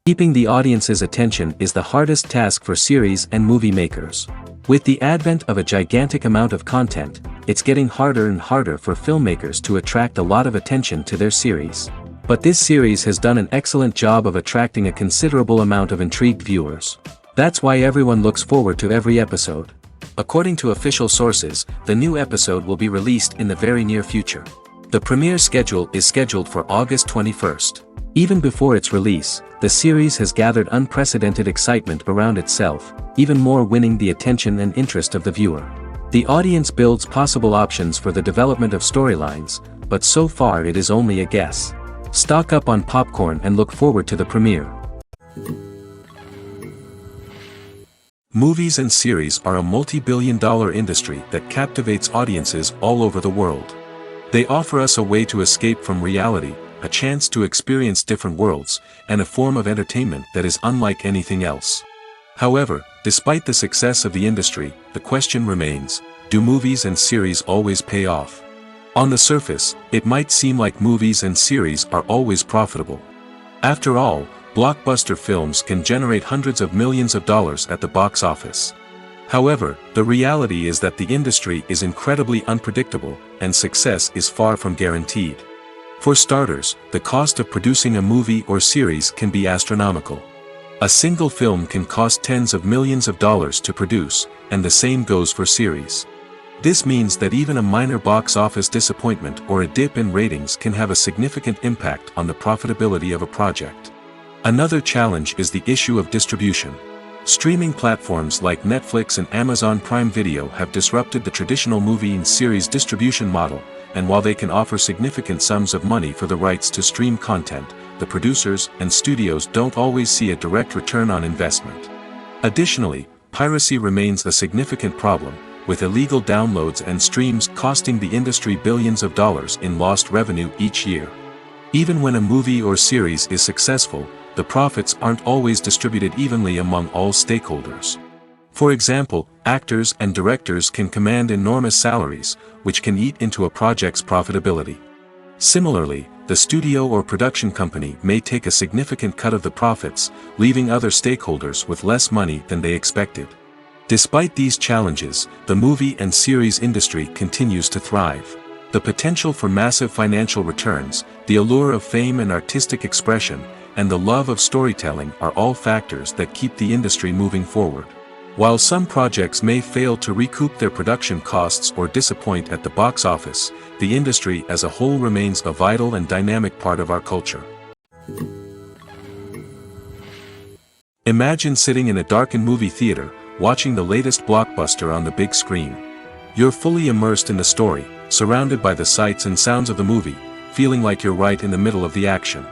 Keeping the audience's attention is the hardest task for series and movie makers. With the advent of a gigantic amount of content, it's getting harder and harder for filmmakers to attract a lot of attention to their series. But this series has done an excellent job of attracting a considerable amount of intrigued viewers. That's why everyone looks forward to every episode. According to official sources, the new episode will be released in the very near future. The premiere schedule is scheduled for August 21st. Even before its release, the series has gathered unprecedented excitement around itself, even more winning the attention and interest of the viewer. The audience builds possible options for the development of storylines, but so far it is only a guess. Stock up on popcorn and look forward to the premiere. Movies and series are a multi-billion-dollar industry that captivates audiences all over the world. They offer us a way to escape from reality, a chance to experience different worlds, and a form of entertainment that is unlike anything else. However, despite the success of the industry, the question remains, do movies and series always pay off? On the surface, it might seem like movies and series are always profitable. After all, blockbuster films can generate hundreds of millions of dollars at the box office. However, the reality is that the industry is incredibly unpredictable, and success is far from guaranteed. For starters, the cost of producing a movie or series can be astronomical. A single film can cost tens of millions of dollars to produce, and the same goes for series. This means that even a minor box office disappointment or a dip in ratings can have a significant impact on the profitability of a project. Another challenge is the issue of distribution. Streaming platforms like Netflix and Amazon Prime Video have disrupted the traditional movie and series distribution model, and while they can offer significant sums of money for the rights to stream content, the producers and studios don't always see a direct return on investment. Additionally, piracy remains a significant problem, with illegal downloads and streams costing the industry billions of dollars in lost revenue each year. Even when a movie or series is successful, the profits aren't always distributed evenly among all stakeholders. For example, actors and directors can command enormous salaries, which can eat into a project's profitability. Similarly, the studio or production company may take a significant cut of the profits, leaving other stakeholders with less money than they expected. Despite these challenges, the movie and series industry continues to thrive. The potential for massive financial returns, the allure of fame and artistic expression, and the love of storytelling are all factors that keep the industry moving forward. While some projects may fail to recoup their production costs or disappoint at the box office, the industry as a whole remains a vital and dynamic part of our culture. Imagine sitting in a darkened movie theater, watching the latest blockbuster on the big screen. You're fully immersed in the story, surrounded by the sights and sounds of the movie, feeling like you're right in the middle of the action.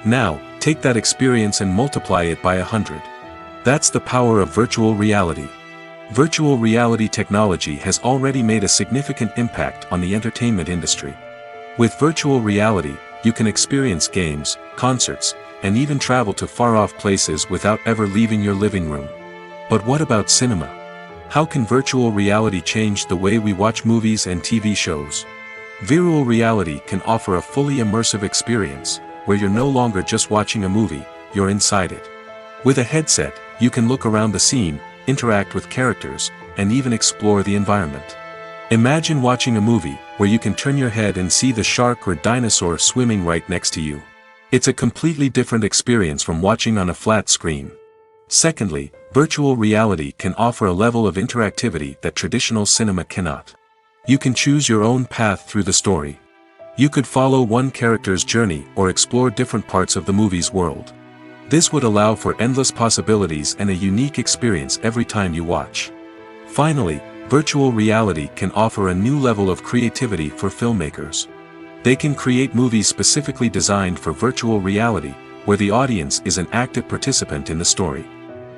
Now, take that experience and multiply it by 100. That's the power of virtual reality. Virtual reality technology has already made a significant impact on the entertainment industry. With virtual reality, you can experience games, concerts, and even travel to far-off places without ever leaving your living room. But what about cinema? How can virtual reality change the way we watch movies and TV shows? Virtual reality can offer a fully immersive experience, where you're no longer just watching a movie, you're inside it. With a headset, you can look around the scene, interact with characters, and even explore the environment. Imagine watching a movie where you can turn your head and see the shark or dinosaur swimming right next to you. It's a completely different experience from watching on a flat screen. Secondly, virtual reality can offer a level of interactivity that traditional cinema cannot. You can choose your own path through the story. You could follow one character's journey or explore different parts of the movie's world. This would allow for endless possibilities and a unique experience every time you watch. Finally, virtual reality can offer a new level of creativity for filmmakers. They can create movies specifically designed for virtual reality, where the audience is an active participant in the story.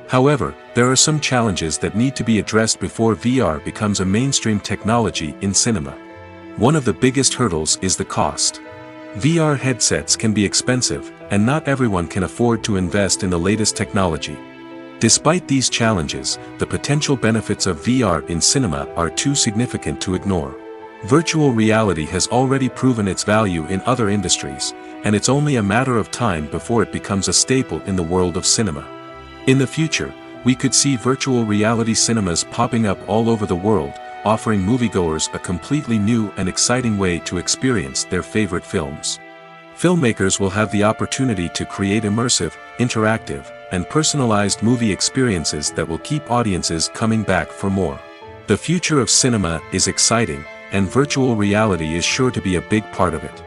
However, there are some challenges that need to be addressed before VR becomes a mainstream technology in cinema. One of the biggest hurdles is the cost. VR headsets can be expensive, and not everyone can afford to invest in the latest technology. Despite these challenges, the potential benefits of VR in cinema are too significant to ignore. Virtual reality has already proven its value in other industries, and it's only a matter of time before it becomes a staple in the world of cinema. In the future, we could see virtual reality cinemas popping up all over the world, offering moviegoers a completely new and exciting way to experience their favorite films. Filmmakers will have the opportunity to create immersive, interactive, and personalized movie experiences that will keep audiences coming back for more. The future of cinema is exciting, and virtual reality is sure to be a big part of it.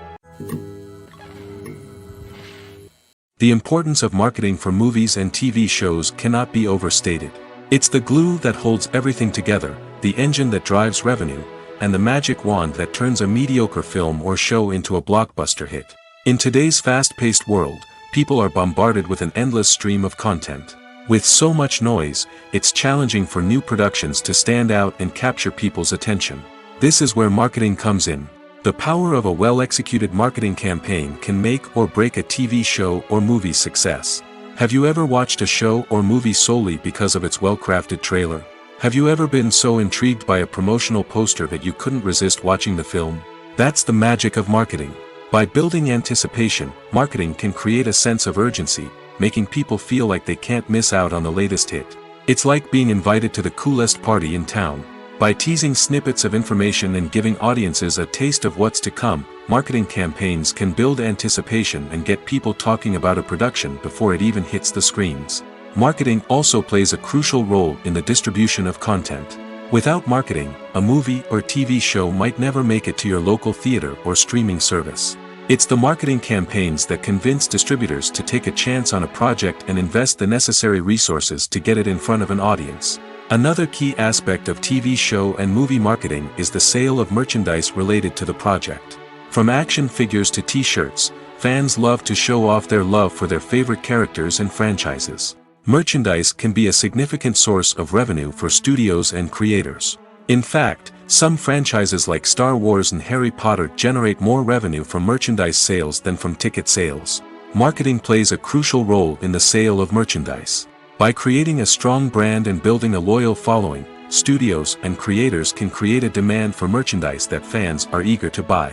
The importance of marketing for movies and TV shows cannot be overstated. It's the glue that holds everything together, the engine that drives revenue, and the magic wand that turns a mediocre film or show into a blockbuster hit. In today's fast-paced world, people are bombarded with an endless stream of content. With so much noise, it's challenging for new productions to stand out and capture people's attention. This is where marketing comes in. The power of a well-executed marketing campaign can make or break a TV show or movie's success. Have you ever watched a show or movie solely because of its well-crafted trailer? Have you ever been so intrigued by a promotional poster that you couldn't resist watching the film? That's the magic of marketing. By building anticipation, marketing can create a sense of urgency, making people feel like they can't miss out on the latest hit. It's like being invited to the coolest party in town. By teasing snippets of information and giving audiences a taste of what's to come, marketing campaigns can build anticipation and get people talking about a production before it even hits the screens. Marketing also plays a crucial role in the distribution of content. Without marketing, a movie or TV show might never make it to your local theater or streaming service. It's the marketing campaigns that convince distributors to take a chance on a project and invest the necessary resources to get it in front of an audience. Another key aspect of TV show and movie marketing is the sale of merchandise related to the project. From action figures to t-shirts, fans love to show off their love for their favorite characters and franchises. Merchandise can be a significant source of revenue for studios and creators. In fact, some franchises like Star Wars and Harry Potter generate more revenue from merchandise sales than from ticket sales. Marketing plays a crucial role in the sale of merchandise. By creating a strong brand and building a loyal following, studios and creators can create a demand for merchandise that fans are eager to buy.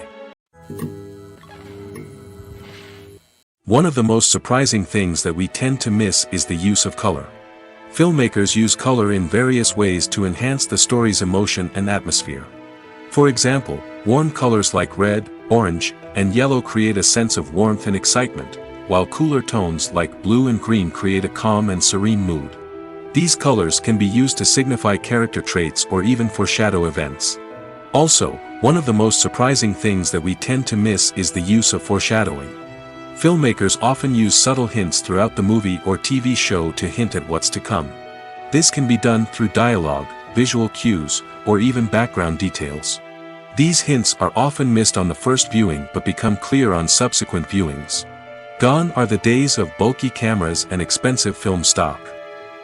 One of the most surprising things that we tend to miss is the use of color. Filmmakers use color in various ways to enhance the story's emotion and atmosphere. For example, warm colors like red, orange, and yellow create a sense of warmth and excitement, while cooler tones like blue and green create a calm and serene mood. These colors can be used to signify character traits or even foreshadow events. Also, one of the most surprising things that we tend to miss is the use of foreshadowing. Filmmakers often use subtle hints throughout the movie or TV show to hint at what's to come. This can be done through dialogue, visual cues, or even background details. These hints are often missed on the first viewing but become clear on subsequent viewings. Gone are the days of bulky cameras and expensive film stock.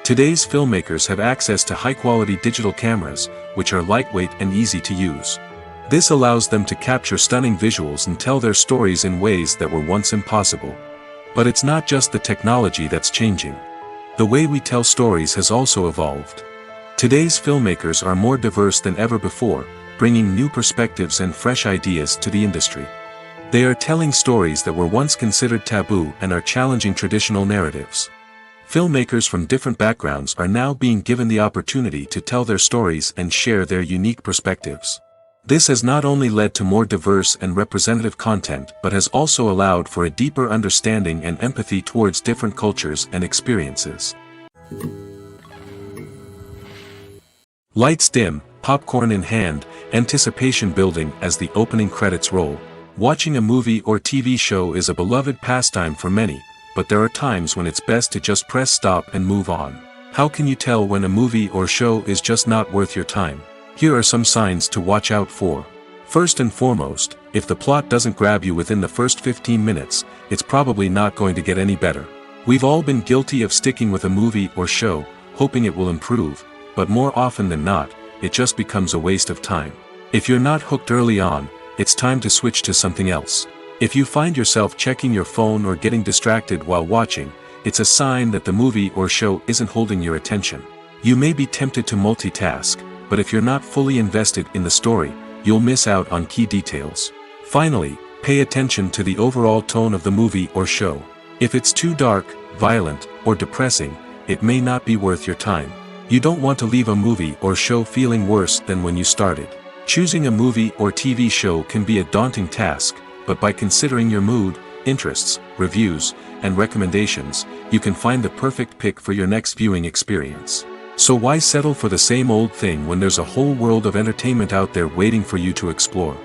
Today's filmmakers have access to high-quality digital cameras, which are lightweight and easy to use. This allows them to capture stunning visuals and tell their stories in ways that were once impossible. But it's not just the technology that's changing. The way we tell stories has also evolved. Today's filmmakers are more diverse than ever before, bringing new perspectives and fresh ideas to the industry. They are telling stories that were once considered taboo and are challenging traditional narratives. Filmmakers from different backgrounds are now being given the opportunity to tell their stories and share their unique perspectives. This has not only led to more diverse and representative content but has also allowed for a deeper understanding and empathy towards different cultures and experiences. Lights dim, popcorn in hand, anticipation building as the opening credits roll. Watching a movie or TV show is a beloved pastime for many, but there are times when it's best to just press stop and move on. How can you tell when a movie or show is just not worth your time? Here are some signs to watch out for. First and foremost, if the plot doesn't grab you within the first 15 minutes, it's probably not going to get any better. We've all been guilty of sticking with a movie or show, hoping it will improve, but more often than not, it just becomes a waste of time. If you're not hooked early on, it's time to switch to something else. If you find yourself checking your phone or getting distracted while watching, it's a sign that the movie or show isn't holding your attention. You may be tempted to multitask, but if you're not fully invested in the story, you'll miss out on key details. Finally, pay attention to the overall tone of the movie or show. If it's too dark, violent, or depressing, it may not be worth your time. You don't want to leave a movie or show feeling worse than when you started. Choosing a movie or TV show can be a daunting task, but by considering your mood, interests, reviews, and recommendations, you can find the perfect pick for your next viewing experience. So why settle for the same old thing when there's a whole world of entertainment out there waiting for you to explore?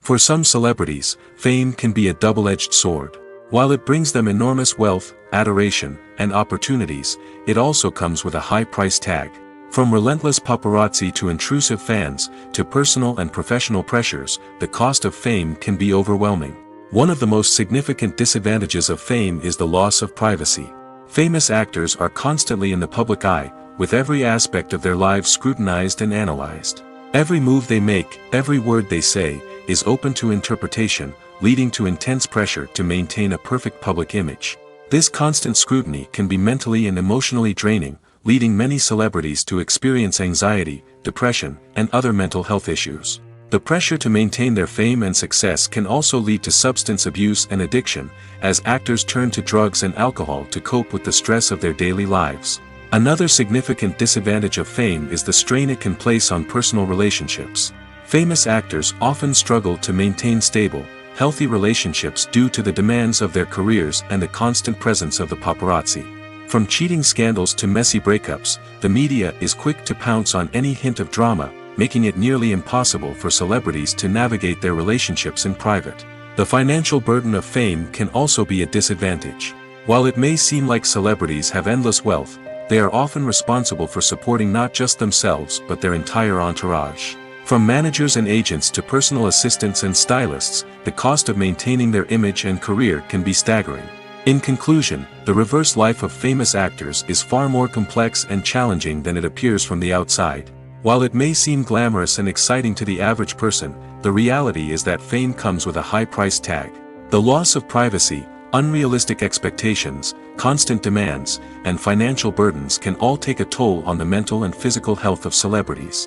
For some celebrities, fame can be a double-edged sword. While it brings them enormous wealth, adoration, and opportunities, it also comes with a high price tag. From relentless paparazzi to intrusive fans, to personal and professional pressures, the cost of fame can be overwhelming. One of the most significant disadvantages of fame is the loss of privacy. Famous actors are constantly in the public eye, with every aspect of their lives scrutinized and analyzed. Every move they make, every word they say, is open to interpretation, leading to intense pressure to maintain a perfect public image. This constant scrutiny can be mentally and emotionally draining, leading many celebrities to experience anxiety, depression, and other mental health issues. The pressure to maintain their fame and success can also lead to substance abuse and addiction, as actors turn to drugs and alcohol to cope with the stress of their daily lives. Another significant disadvantage of fame is the strain it can place on personal relationships. Famous actors often struggle to maintain stable, healthy relationships due to the demands of their careers and the constant presence of the paparazzi. From cheating scandals to messy breakups, the media is quick to pounce on any hint of drama, making it nearly impossible for celebrities to navigate their relationships in private. The financial burden of fame can also be a disadvantage. While it may seem like celebrities have endless wealth, they are often responsible for supporting not just themselves but their entire entourage. From managers and agents to personal assistants and stylists, the cost of maintaining their image and career can be staggering. In conclusion, the reverse life of famous actors is far more complex and challenging than it appears from the outside. While it may seem glamorous and exciting to the average person, the reality is that fame comes with a high price tag. The loss of privacy, unrealistic expectations, constant demands, and financial burdens can all take a toll on the mental and physical health of celebrities.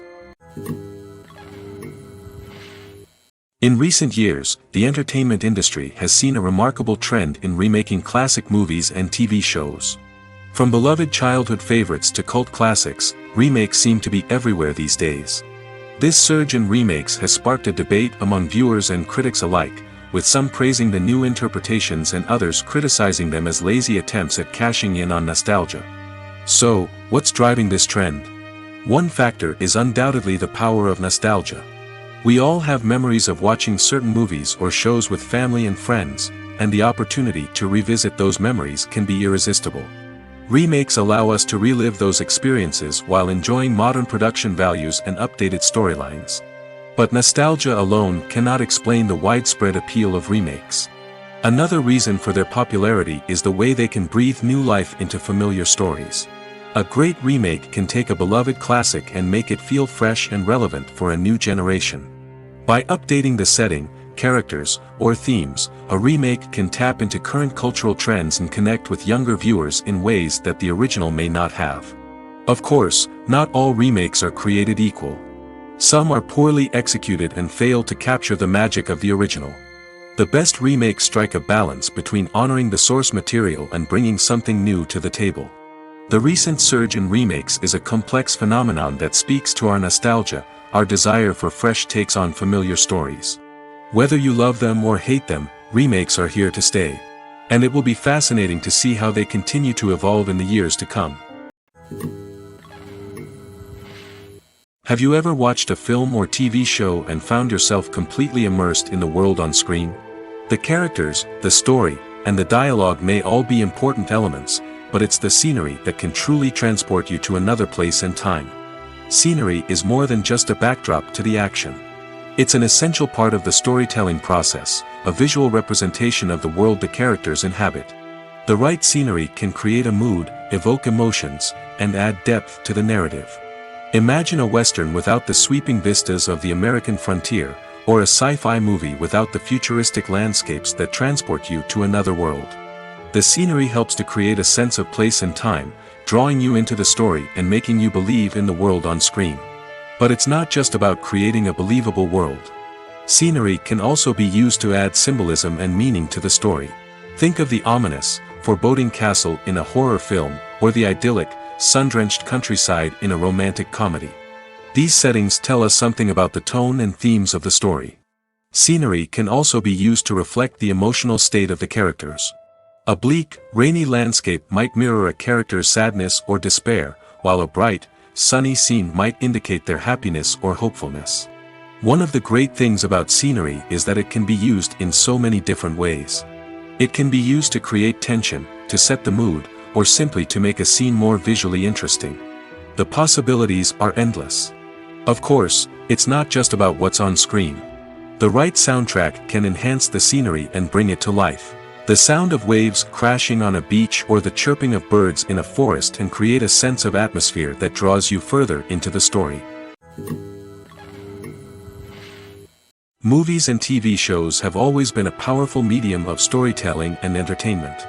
In recent years, the entertainment industry has seen a remarkable trend in remaking classic movies and TV shows. From beloved childhood favorites to cult classics, remakes seem to be everywhere these days. This surge in remakes has sparked a debate among viewers and critics alike, with some praising the new interpretations and others criticizing them as lazy attempts at cashing in on nostalgia. So, what's driving this trend? One factor is undoubtedly the power of nostalgia. We all have memories of watching certain movies or shows with family and friends, and the opportunity to revisit those memories can be irresistible. Remakes allow us to relive those experiences while enjoying modern production values and updated storylines. But nostalgia alone cannot explain the widespread appeal of remakes. Another reason for their popularity is the way they can breathe new life into familiar stories. A great remake can take a beloved classic and make it feel fresh and relevant for a new generation. By updating the setting, characters, or themes, a remake can tap into current cultural trends and connect with younger viewers in ways that the original may not have. Of course, not all remakes are created equal. Some are poorly executed and fail to capture the magic of the original. The best remakes strike a balance between honoring the source material and bringing something new to the table. The recent surge in remakes is a complex phenomenon that speaks to our nostalgia, our desire for fresh takes on familiar stories. Whether you love them or hate them, remakes are here to stay. And it will be fascinating to see how they continue to evolve in the years to come. Have you ever watched a film or TV show and found yourself completely immersed in the world on screen? The characters, the story, and the dialogue may all be important elements, but it's the scenery that can truly transport you to another place and time. Scenery is more than just a backdrop to the action. It's an essential part of the storytelling process, a visual representation of the world the characters inhabit. The right scenery can create a mood, evoke emotions, and add depth to the narrative. Imagine a Western without the sweeping vistas of the American frontier, or a sci-fi movie without the futuristic landscapes that transport you to another world. The scenery helps to create a sense of place and time, drawing you into the story and making you believe in the world on screen. But it's not just about creating a believable world. Scenery can also be used to add symbolism and meaning to the story. Think of the ominous, foreboding castle in a horror film, or the idyllic, sun-drenched countryside in a romantic comedy. These settings tell us something about the tone and themes of the story. Scenery can also be used to reflect the emotional state of the characters. A bleak, rainy landscape might mirror a character's sadness or despair, while a bright, sunny scene might indicate their happiness or hopefulness. One of the great things about scenery is that it can be used in so many different ways. It can be used to create tension, to set the mood, or simply to make a scene more visually interesting. The possibilities are endless. Of course, it's not just about what's on screen. The right soundtrack can enhance the scenery and bring it to life. The sound of waves crashing on a beach or the chirping of birds in a forest can create a sense of atmosphere that draws you further into the story. Movies and TV shows have always been a powerful medium of storytelling and entertainment.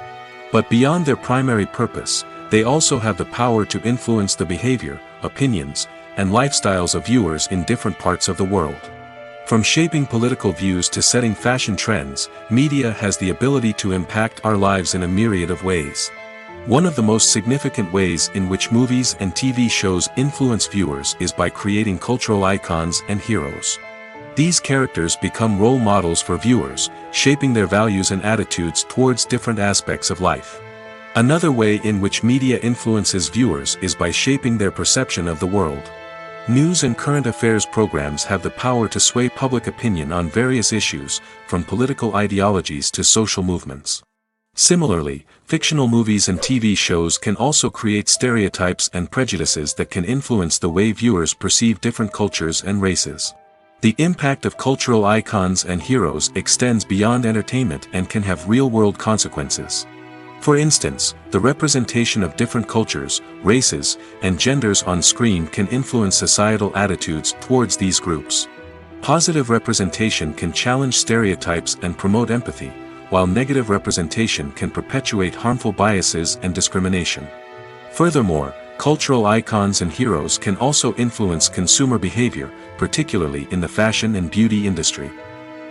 But beyond their primary purpose, they also have the power to influence the behavior, opinions, and lifestyles of viewers in different parts of the world. From shaping political views to setting fashion trends, media has the ability to impact our lives in a myriad of ways. One of the most significant ways in which movies and TV shows influence viewers is by creating cultural icons and heroes. These characters become role models for viewers, shaping their values and attitudes towards different aspects of life. Another way in which media influences viewers is by shaping their perception of the world. News and current affairs programs have the power to sway public opinion on various issues, from political ideologies to social movements. Similarly, fictional movies and TV shows can also create stereotypes and prejudices that can influence the way viewers perceive different cultures and races. The impact of cultural icons and heroes extends beyond entertainment and can have real-world consequences. For instance, the representation of different cultures, races, and genders on screen can influence societal attitudes towards these groups. Positive representation can challenge stereotypes and promote empathy, while negative representation can perpetuate harmful biases and discrimination. Furthermore, cultural icons and heroes can also influence consumer behavior, particularly in the fashion and beauty industry.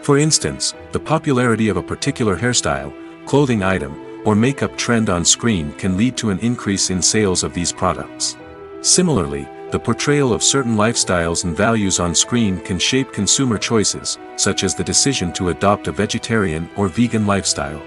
For instance, the popularity of a particular hairstyle, clothing item, or makeup trend on screen can lead to an increase in sales of these products. Similarly, the portrayal of certain lifestyles and values on screen can shape consumer choices, such as the decision to adopt a vegetarian or vegan lifestyle.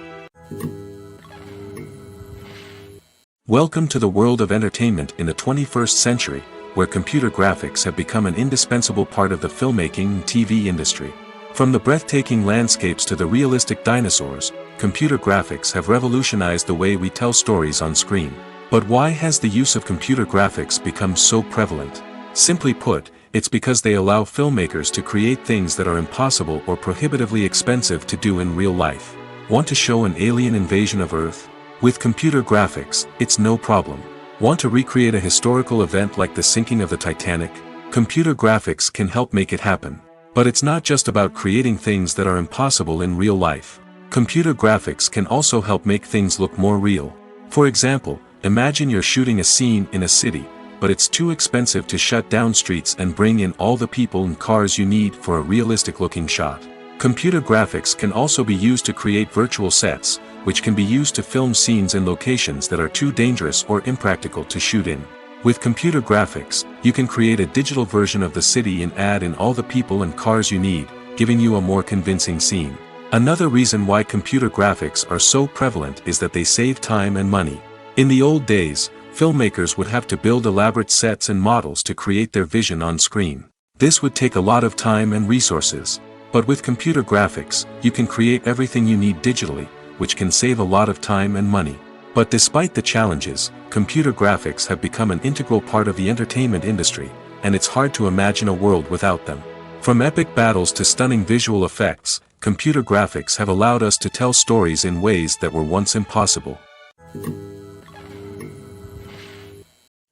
Welcome to the world of entertainment in the 21st century, where computer graphics have become an indispensable part of the filmmaking and TV industry. From the breathtaking landscapes to the realistic dinosaurs, computer graphics have revolutionized the way we tell stories on screen. But why has the use of computer graphics become so prevalent? Simply put, it's because they allow filmmakers to create things that are impossible or prohibitively expensive to do in real life. Want to show an alien invasion of Earth? With computer graphics, it's no problem. Want to recreate a historical event like the sinking of the Titanic? Computer graphics can help make it happen. But it's not just about creating things that are impossible in real life. Computer graphics can also help make things look more real. For example, imagine you're shooting a scene in a city, but it's too expensive to shut down streets and bring in all the people and cars you need for a realistic-looking shot. Computer graphics can also be used to create virtual sets, which can be used to film scenes in locations that are too dangerous or impractical to shoot in. With computer graphics, you can create a digital version of the city and add in all the people and cars you need, giving you a more convincing scene. Another reason why computer graphics are so prevalent is that they save time and money. In the old days, filmmakers would have to build elaborate sets and models to create their vision on screen. This would take a lot of time and resources. But with computer graphics, you can create everything you need digitally, which can save a lot of time and money. But despite the challenges, computer graphics have become an integral part of the entertainment industry, and it's hard to imagine a world without them. From epic battles to stunning visual effects, computer graphics have allowed us to tell stories in ways that were once impossible.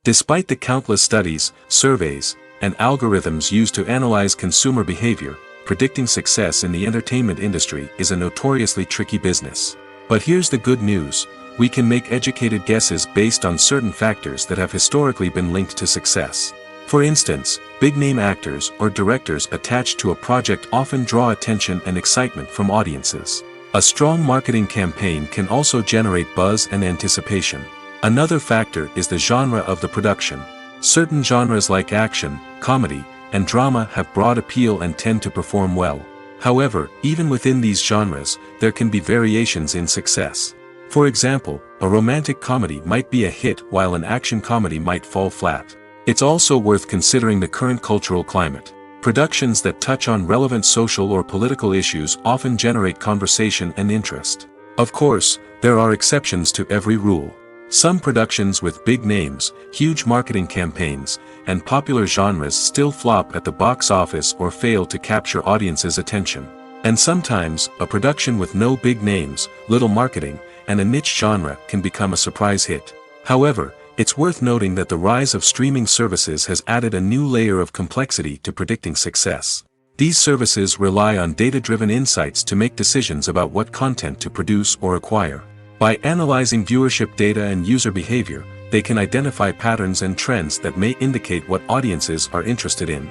Despite the countless studies, surveys, and algorithms used to analyze consumer behavior, predicting success in the entertainment industry is a notoriously tricky business. But here's the good news: we can make educated guesses based on certain factors that have historically been linked to success. For instance, big-name actors or directors attached to a project often draw attention and excitement from audiences. A strong marketing campaign can also generate buzz and anticipation. Another factor is the genre of the production. Certain genres like action, comedy, and drama have broad appeal and tend to perform well. However, even within these genres, there can be variations in success. For example, a romantic comedy might be a hit while an action comedy might fall flat. It's also worth considering the current cultural climate. Productions that touch on relevant social or political issues often generate conversation and interest. Of course, there are exceptions to every rule. Some productions with big names, huge marketing campaigns, and popular genres still flop at the box office or fail to capture audiences' attention. And sometimes, a production with no big names, little marketing, and a niche genre can become a surprise hit. However, it's worth noting that the rise of streaming services has added a new layer of complexity to predicting success. These services rely on data-driven insights to make decisions about what content to produce or acquire. By analyzing viewership data and user behavior, they can identify patterns and trends that may indicate what audiences are interested in.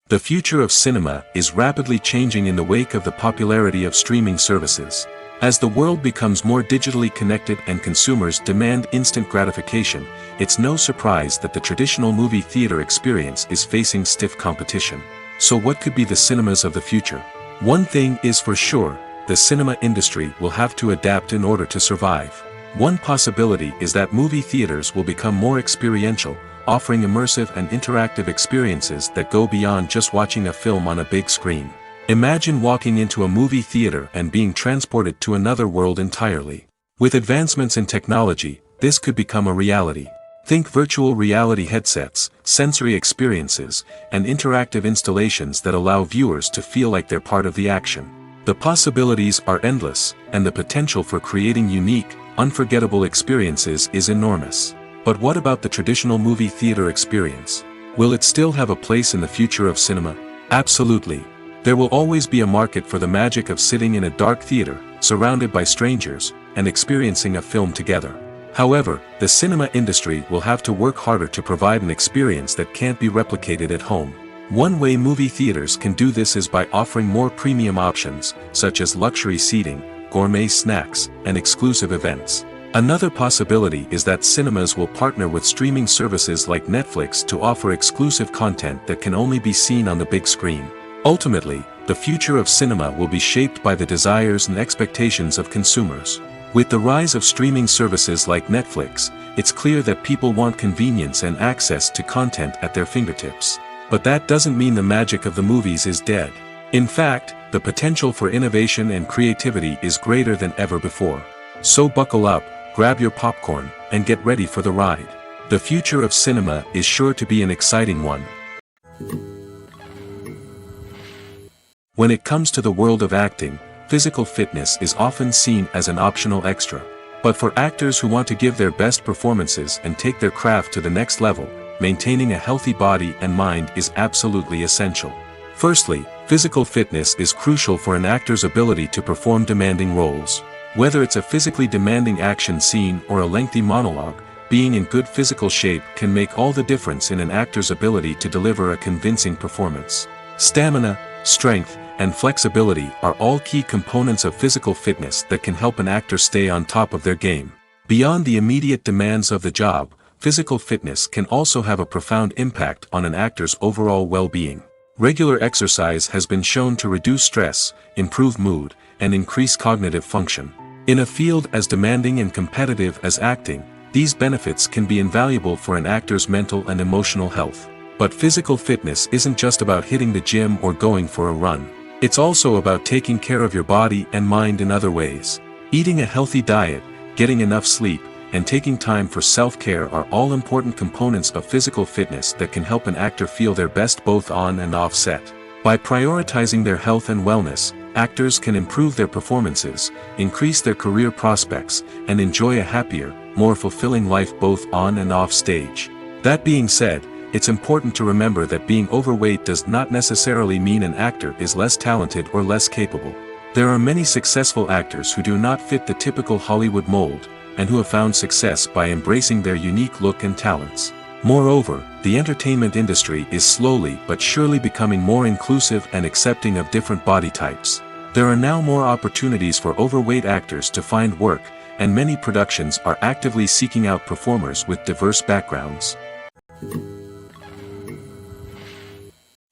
The future of cinema is rapidly changing in the wake of the popularity of streaming services. As the world becomes more digitally connected and consumers demand instant gratification, it's no surprise that the traditional movie theater experience is facing stiff competition. So what could be the cinemas of the future? One thing is for sure: the cinema industry will have to adapt in order to survive. One possibility is that movie theaters will become more experiential, offering immersive and interactive experiences that go beyond just watching a film on a big screen. Imagine walking into a movie theater and being transported to another world entirely. With advancements in technology, this could become a reality. Think virtual reality headsets, sensory experiences, and interactive installations that allow viewers to feel like they're part of the action. The possibilities are endless, and the potential for creating unique, unforgettable experiences is enormous. But what about the traditional movie theater experience? Will it still have a place in the future of cinema? Absolutely. There will always be a market for the magic of sitting in a dark theater, surrounded by strangers, and experiencing a film together. However, the cinema industry will have to work harder to provide an experience that can't be replicated at home. One way movie theaters can do this is by offering more premium options, such as luxury seating, gourmet snacks, and exclusive events. Another possibility is that cinemas will partner with streaming services like Netflix to offer exclusive content that can only be seen on the big screen. Ultimately, the future of cinema will be shaped by the desires and expectations of consumers. With the rise of streaming services like Netflix, it's clear that people want convenience and access to content at their fingertips. But that doesn't mean the magic of the movies is dead. In fact, the potential for innovation and creativity is greater than ever before. So buckle up, grab your popcorn, and get ready for the ride. The future of cinema is sure to be an exciting one. When it comes to the world of acting, physical fitness is often seen as an optional extra. But for actors who want to give their best performances and take their craft to the next level, maintaining a healthy body and mind is absolutely essential. Firstly, physical fitness is crucial for an actor's ability to perform demanding roles. Whether it's a physically demanding action scene or a lengthy monologue, being in good physical shape can make all the difference in an actor's ability to deliver a convincing performance. Stamina, strength, and flexibility are all key components of physical fitness that can help an actor stay on top of their game. Beyond the immediate demands of the job, physical fitness can also have a profound impact on an actor's overall well-being. Regular exercise has been shown to reduce stress, improve mood, and increase cognitive function. In a field as demanding and competitive as acting, these benefits can be invaluable for an actor's mental and emotional health. But physical fitness isn't just about hitting the gym or going for a run. It's also about taking care of your body and mind in other ways. Eating a healthy diet, getting enough sleep, and taking time for self-care are all important components of physical fitness that can help an actor feel their best both on and off set. By prioritizing their health and wellness, actors can improve their performances, increase their career prospects, and enjoy a happier, more fulfilling life both on and off stage. That being said, it's important to remember that being overweight does not necessarily mean an actor is less talented or less capable. There are many successful actors who do not fit the typical Hollywood mold, and who have found success by embracing their unique look and talents. Moreover, the entertainment industry is slowly but surely becoming more inclusive and accepting of different body types. There are now more opportunities for overweight actors to find work, and many productions are actively seeking out performers with diverse backgrounds.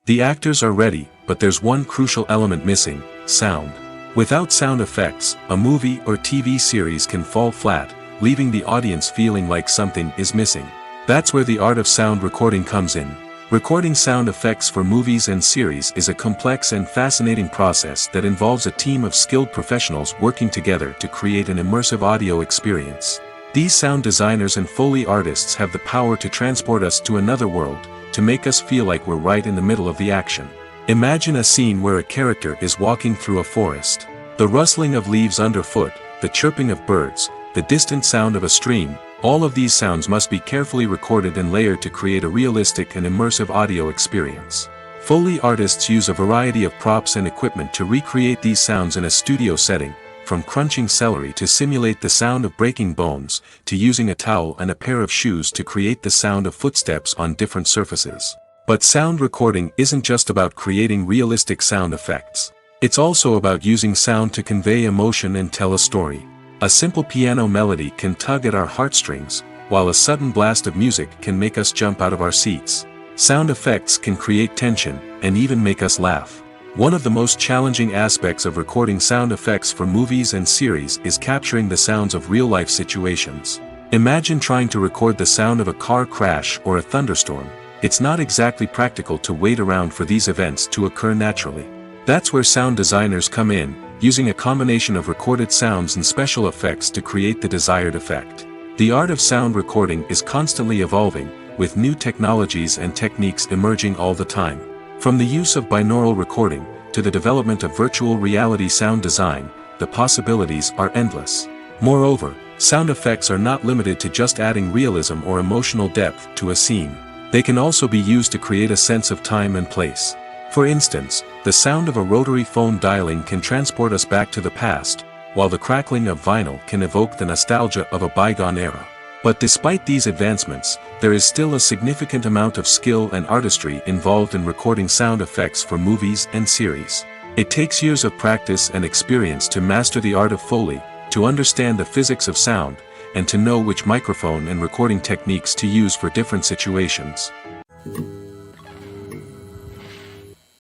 The actors are ready, but there's one crucial element missing: sound. Without sound effects, a movie or TV series can fall flat, leaving the audience feeling like something is missing. That's where the art of sound recording comes in. Recording sound effects for movies and series is a complex and fascinating process that involves a team of skilled professionals working together to create an immersive audio experience. These sound designers and Foley artists have the power to transport us to another world, to make us feel like we're right in the middle of the action. Imagine a scene where a character is walking through a forest. The rustling of leaves underfoot, the chirping of birds, the distant sound of a stream, all of these sounds must be carefully recorded and layered to create a realistic and immersive audio experience. Foley artists use a variety of props and equipment to recreate these sounds in a studio setting, from crunching celery to simulate the sound of breaking bones, to using a towel and a pair of shoes to create the sound of footsteps on different surfaces. But sound recording isn't just about creating realistic sound effects. It's also about using sound to convey emotion and tell a story. A simple piano melody can tug at our heartstrings, while a sudden blast of music can make us jump out of our seats. Sound effects can create tension, and even make us laugh. One of the most challenging aspects of recording sound effects for movies and series is capturing the sounds of real-life situations. Imagine trying to record the sound of a car crash or a thunderstorm. It's not exactly practical to wait around for these events to occur naturally. That's where sound designers come in, using a combination of recorded sounds and special effects to create the desired effect. The art of sound recording is constantly evolving, with new technologies and techniques emerging all the time. From the use of binaural recording, to the development of virtual reality sound design, the possibilities are endless. Moreover, sound effects are not limited to just adding realism or emotional depth to a scene. They can also be used to create a sense of time and place. For instance, the sound of a rotary phone dialing can transport us back to the past, while the crackling of vinyl can evoke the nostalgia of a bygone era. But despite these advancements, there is still a significant amount of skill and artistry involved in recording sound effects for movies and series. It takes years of practice and experience to master the art of Foley, to understand the physics of sound, and to know which microphone and recording techniques to use for different situations.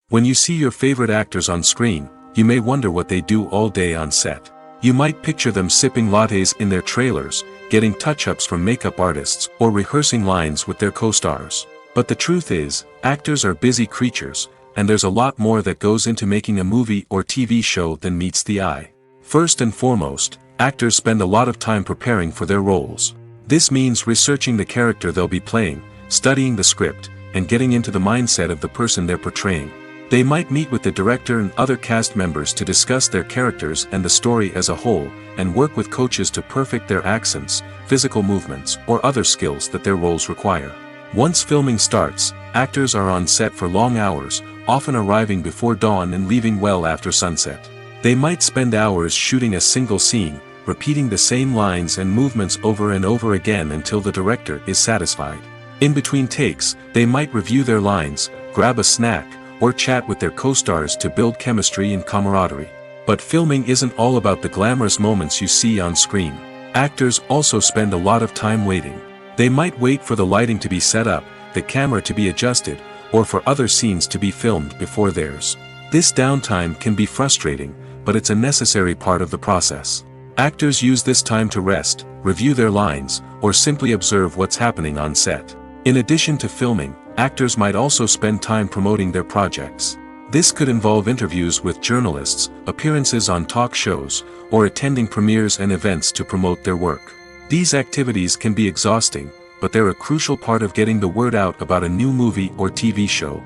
When you see your favorite actors on screen, you may wonder what they do all day on set. You might picture them sipping lattes in their trailers, getting touch-ups from makeup artists, or rehearsing lines with their co-stars. But the truth is, actors are busy creatures, and there's a lot more that goes into making a movie or TV show than meets the eye. First and foremost, actors spend a lot of time preparing for their roles. This means researching the character they'll be playing, studying the script, and getting into the mindset of the person they're portraying. They might meet with the director and other cast members to discuss their characters and the story as a whole, and work with coaches to perfect their accents, physical movements, or other skills that their roles require. Once filming starts, actors are on set for long hours, often arriving before dawn and leaving well after sunset. They might spend hours shooting a single scene, repeating the same lines and movements over and over again until the director is satisfied. In between takes, they might review their lines, grab a snack, or chat with their co-stars to build chemistry and camaraderie. But filming isn't all about the glamorous moments you see on screen. Actors also spend a lot of time waiting. They might wait for the lighting to be set up, the camera to be adjusted, or for other scenes to be filmed before theirs. This downtime can be frustrating, but it's a necessary part of the process. Actors use this time to rest, review their lines, or simply observe what's happening on set. In addition to filming, actors might also spend time promoting their projects. This could involve interviews with journalists, appearances on talk shows, or attending premieres and events to promote their work. These activities can be exhausting, but they're a crucial part of getting the word out about a new movie or TV show.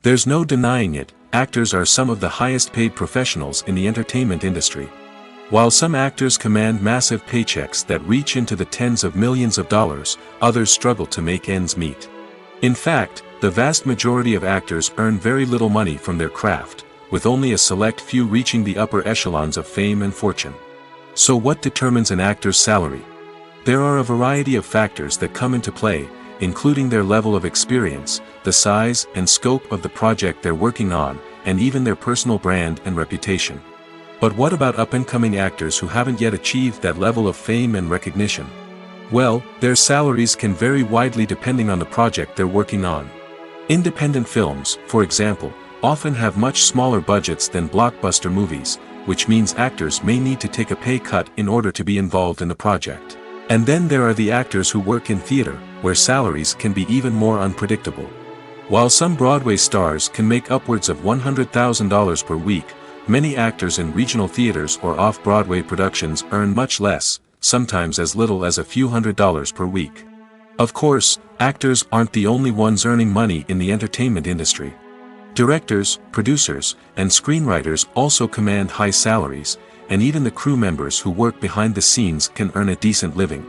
There's no denying it, actors are some of the highest paid professionals in the entertainment industry. While some actors command massive paychecks that reach into the tens of millions of dollars, others struggle to make ends meet. In fact, the vast majority of actors earn very little money from their craft, with only a select few reaching the upper echelons of fame and fortune. So what determines an actor's salary? There are a variety of factors that come into play, including their level of experience, the size and scope of the project they're working on, and even their personal brand and reputation. But what about up-and-coming actors who haven't yet achieved that level of fame and recognition? Well, their salaries can vary widely depending on the project they're working on. Independent films, for example, often have much smaller budgets than blockbuster movies, which means actors may need to take a pay cut in order to be involved in the project. And then there are the actors who work in theater, where salaries can be even more unpredictable. While some Broadway stars can make upwards of $100,000 per week, many actors in regional theaters or off-Broadway productions earn much less, sometimes as little as a few $100s per week. Of course, actors aren't the only ones earning money in the entertainment industry. Directors, producers, and screenwriters also command high salaries, and even the crew members who work behind the scenes can earn a decent living.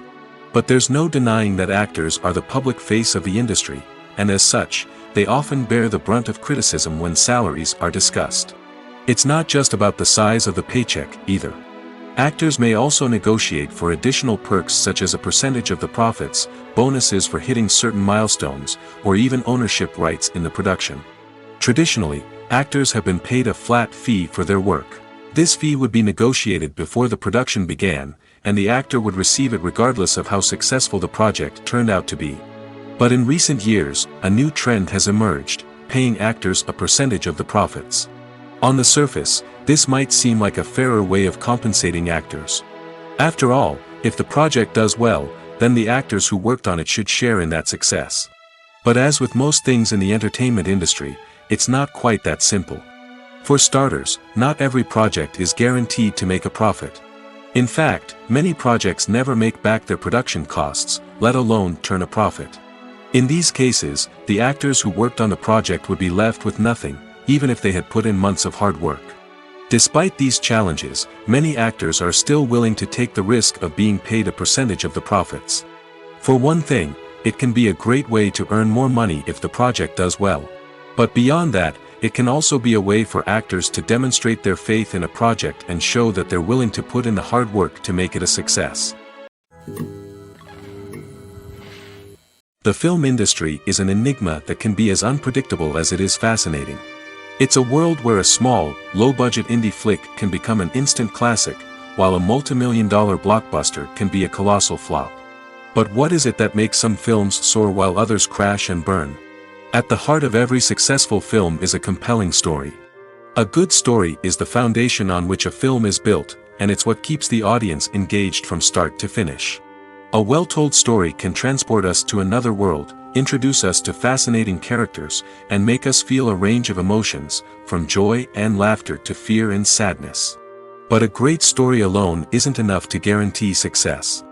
But there's no denying that actors are the public face of the industry, and as such, they often bear the brunt of criticism when salaries are discussed. It's not just about the size of the paycheck, either. Actors may also negotiate for additional perks such as a percentage of the profits, bonuses for hitting certain milestones, or even ownership rights in the production. Traditionally, actors have been paid a flat fee for their work. This fee would be negotiated before the production began, and the actor would receive it regardless of how successful the project turned out to be. But in recent years, a new trend has emerged, paying actors a percentage of the profits. On the surface, this might seem like a fairer way of compensating actors. After all, if the project does well, then the actors who worked on it should share in that success. But as with most things in the entertainment industry, it's not quite that simple. For starters, not every project is guaranteed to make a profit. In fact, many projects never make back their production costs, let alone turn a profit. In these cases, the actors who worked on the project would be left with nothing, even if they had put in months of hard work. Despite these challenges, many actors are still willing to take the risk of being paid a percentage of the profits. For one thing, it can be a great way to earn more money if the project does well. But beyond that, it can also be a way for actors to demonstrate their faith in a project and show that they're willing to put in the hard work to make it a success. The film industry is an enigma that can be as unpredictable as it is fascinating. It's a world where a small, low-budget indie flick can become an instant classic, while a multi-million-dollar blockbuster can be a colossal flop. But what is it that makes some films soar while others crash and burn? At the heart of every successful film is a compelling story. A good story is the foundation on which a film is built, and it's what keeps the audience engaged from start to finish. A well-told story can transport us to another world, introduce us to fascinating characters, and make us feel a range of emotions, from joy and laughter to fear and sadness. But a great story alone isn't enough to guarantee success.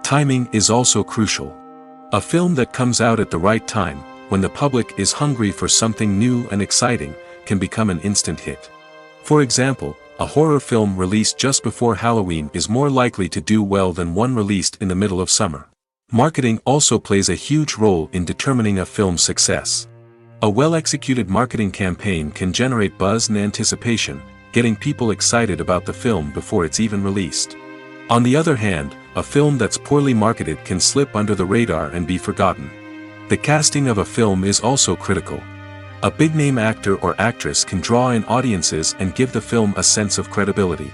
Timing is also crucial. A film that comes out at the right time, when the public is hungry for something new and exciting, can become an instant hit. For example, a horror film released just before Halloween is more likely to do well than one released in the middle of summer. Marketing also plays a huge role in determining a film's success. A well-executed marketing campaign can generate buzz and anticipation, getting people excited about the film before it's even released. On the other hand, a film that's poorly marketed can slip under the radar and be forgotten. The casting of a film is also critical. A big-name actor or actress can draw in audiences and give the film a sense of credibility.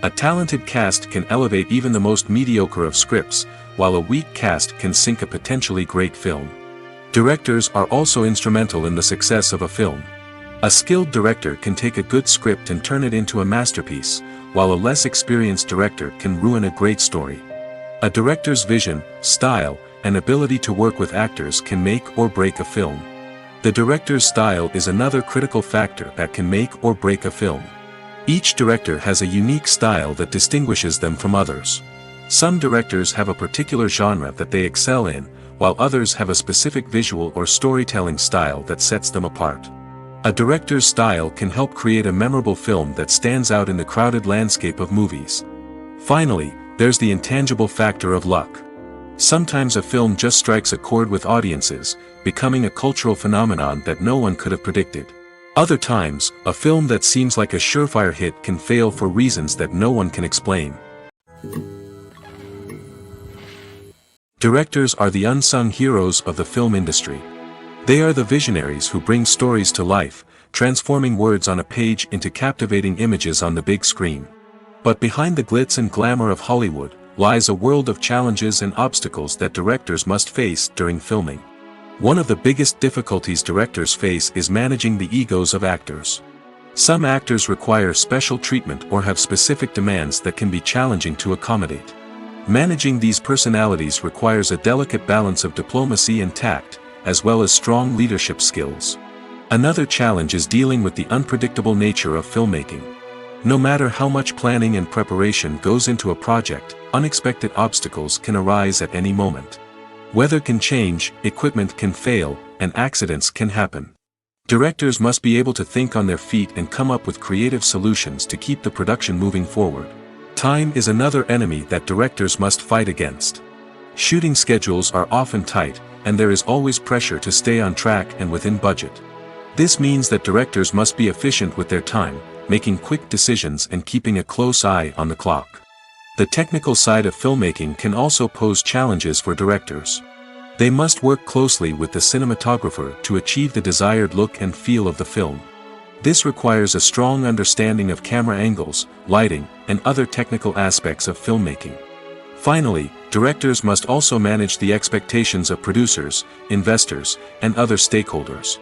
A talented cast can elevate even the most mediocre of scripts, while a weak cast can sink a potentially great film. Directors are also instrumental in the success of a film. A skilled director can take a good script and turn it into a masterpiece, while a less experienced director can ruin a great story. A director's vision, style, and ability to work with actors can make or break a film. The director's style is another critical factor that can make or break a film. Each director has a unique style that distinguishes them from others. Some directors have a particular genre that they excel in, while others have a specific visual or storytelling style that sets them apart. A director's style can help create a memorable film that stands out in the crowded landscape of movies. Finally, there's the intangible factor of luck. Sometimes a film just strikes a chord with audiences, becoming a cultural phenomenon that no one could have predicted. Other times, a film that seems like a surefire hit can fail for reasons that no one can explain. Directors are the unsung heroes of the film industry. They are the visionaries who bring stories to life, transforming words on a page into captivating images on the big screen. But behind the glitz and glamour of Hollywood, lies a world of challenges and obstacles that directors must face during filming. One of the biggest difficulties directors face is managing the egos of actors. Some actors require special treatment or have specific demands that can be challenging to accommodate. Managing these personalities requires a delicate balance of diplomacy and tact, as well as strong leadership skills. Another challenge is dealing with the unpredictable nature of filmmaking. No matter how much planning and preparation goes into a project, unexpected obstacles can arise at any moment. Weather can change, equipment can fail, and accidents can happen. Directors must be able to think on their feet and come up with creative solutions to keep the production moving forward. Time is another enemy that directors must fight against. Shooting schedules are often tight, and there is always pressure to stay on track and within budget. This means that directors must be efficient with their time, making quick decisions and keeping a close eye on the clock. The technical side of filmmaking can also pose challenges for directors. They must work closely with the cinematographer to achieve the desired look and feel of the film. This requires a strong understanding of camera angles, lighting, and other technical aspects of filmmaking. Finally, directors must also manage the expectations of producers, investors, and other stakeholders.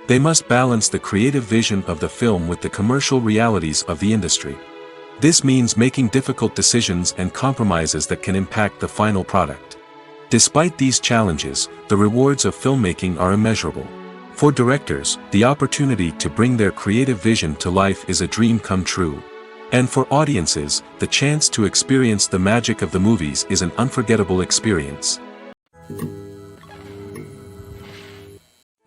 They must balance the creative vision of the film with the commercial realities of the industry. This means making difficult decisions and compromises that can impact the final product. Despite these challenges, the rewards of filmmaking are immeasurable. For directors, the opportunity to bring their creative vision to life is a dream come true. And for audiences, the chance to experience the magic of the movies is an unforgettable experience.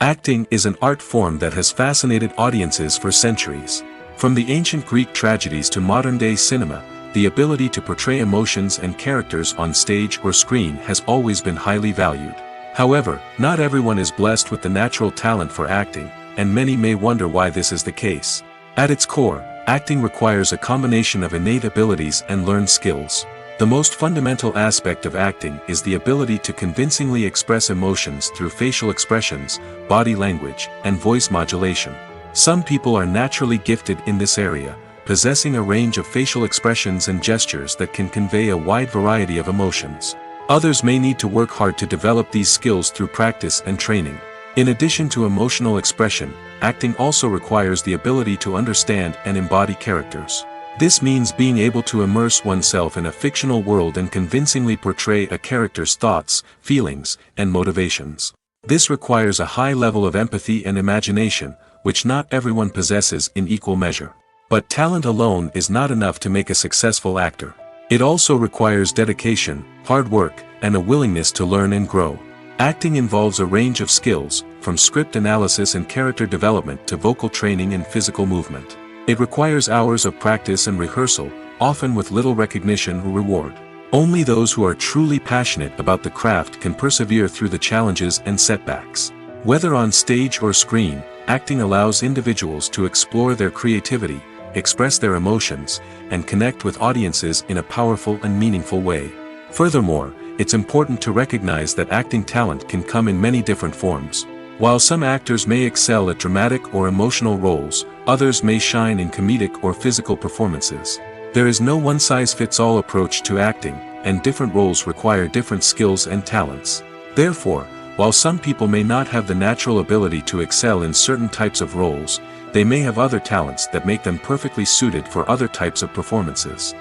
Acting is an art form that has fascinated audiences for centuries. From the ancient Greek tragedies to modern-day cinema, the ability to portray emotions and characters on stage or screen has always been highly valued. However, not everyone is blessed with the natural talent for acting, and many may wonder why this is the case. At its core, acting requires a combination of innate abilities and learned skills. The most fundamental aspect of acting is the ability to convincingly express emotions through facial expressions, body language, and voice modulation. Some people are naturally gifted in this area, possessing a range of facial expressions and gestures that can convey a wide variety of emotions. Others may need to work hard to develop these skills through practice and training. In addition to emotional expression, acting also requires the ability to understand and embody characters. This means being able to immerse oneself in a fictional world and convincingly portray a character's thoughts, feelings, and motivations. This requires a high level of empathy and imagination, which not everyone possesses in equal measure. But talent alone is not enough to make a successful actor. It also requires dedication, hard work, and a willingness to learn and grow. Acting involves a range of skills, from script analysis and character development to vocal training and physical movement. It requires hours of practice and rehearsal, often with little recognition or reward. Only those who are truly passionate about the craft can persevere through the challenges and setbacks. Whether on stage or screen, acting allows individuals to explore their creativity, express their emotions, and connect with audiences in a powerful and meaningful way. Furthermore, it's important to recognize that acting talent can come in many different forms. While some actors may excel at dramatic or emotional roles, others may shine in comedic or physical performances. There is no one-size-fits-all approach to acting, and different roles require different skills and talents. Therefore, while some people may not have the natural ability to excel in certain types of roles, they may have other talents that make them perfectly suited for other types of performances.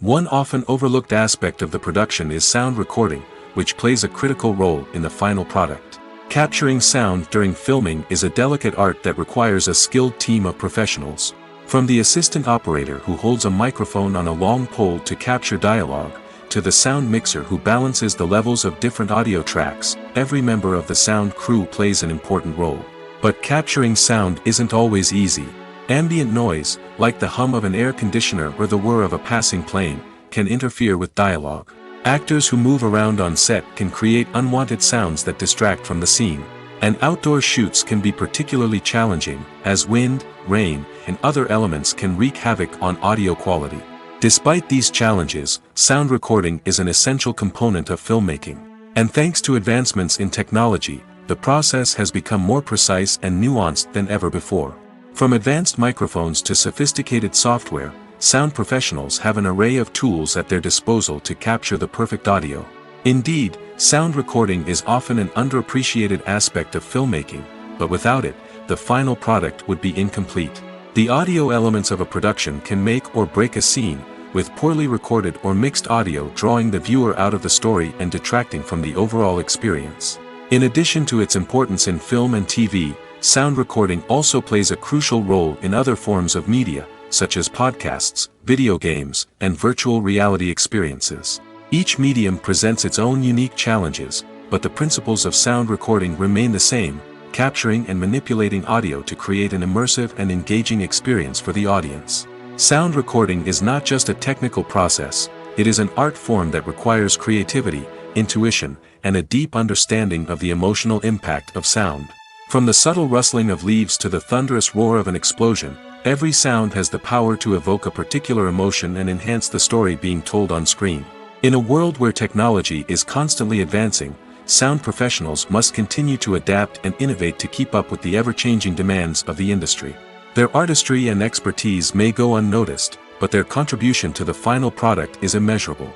One often overlooked aspect of the production is sound recording, which plays a critical role in the final product. Capturing sound during filming is a delicate art that requires a skilled team of professionals. From the assistant operator who holds a microphone on a long pole to capture dialogue, to the sound mixer who balances the levels of different audio tracks, every member of the sound crew plays an important role. But capturing sound isn't always easy. Ambient noise, like the hum of an air conditioner or the whir of a passing plane, can interfere with dialogue. Actors who move around on set can create unwanted sounds that distract from the scene. And outdoor shoots can be particularly challenging, as wind, rain, and other elements can wreak havoc on audio quality. Despite these challenges, sound recording is an essential component of filmmaking. And thanks to advancements in technology, the process has become more precise and nuanced than ever before. From advanced microphones to sophisticated software, sound professionals have an array of tools at their disposal to capture the perfect audio. Indeed, sound recording is often an underappreciated aspect of filmmaking, but without it, the final product would be incomplete. The audio elements of a production can make or break a scene, with poorly recorded or mixed audio drawing the viewer out of the story and detracting from the overall experience. In addition to its importance in film and TV, sound recording also plays a crucial role in other forms of media, such as podcasts, video games, and virtual reality experiences. Each medium presents its own unique challenges, but the principles of sound recording remain the same, capturing and manipulating audio to create an immersive and engaging experience for the audience. Sound recording is not just a technical process, it is an art form that requires creativity, intuition, and a deep understanding of the emotional impact of sound. From the subtle rustling of leaves to the thunderous roar of an explosion, every sound has the power to evoke a particular emotion and enhance the story being told on screen. In a world where technology is constantly advancing, sound professionals must continue to adapt and innovate to keep up with the ever-changing demands of the industry. Their artistry and expertise may go unnoticed, but their contribution to the final product is immeasurable.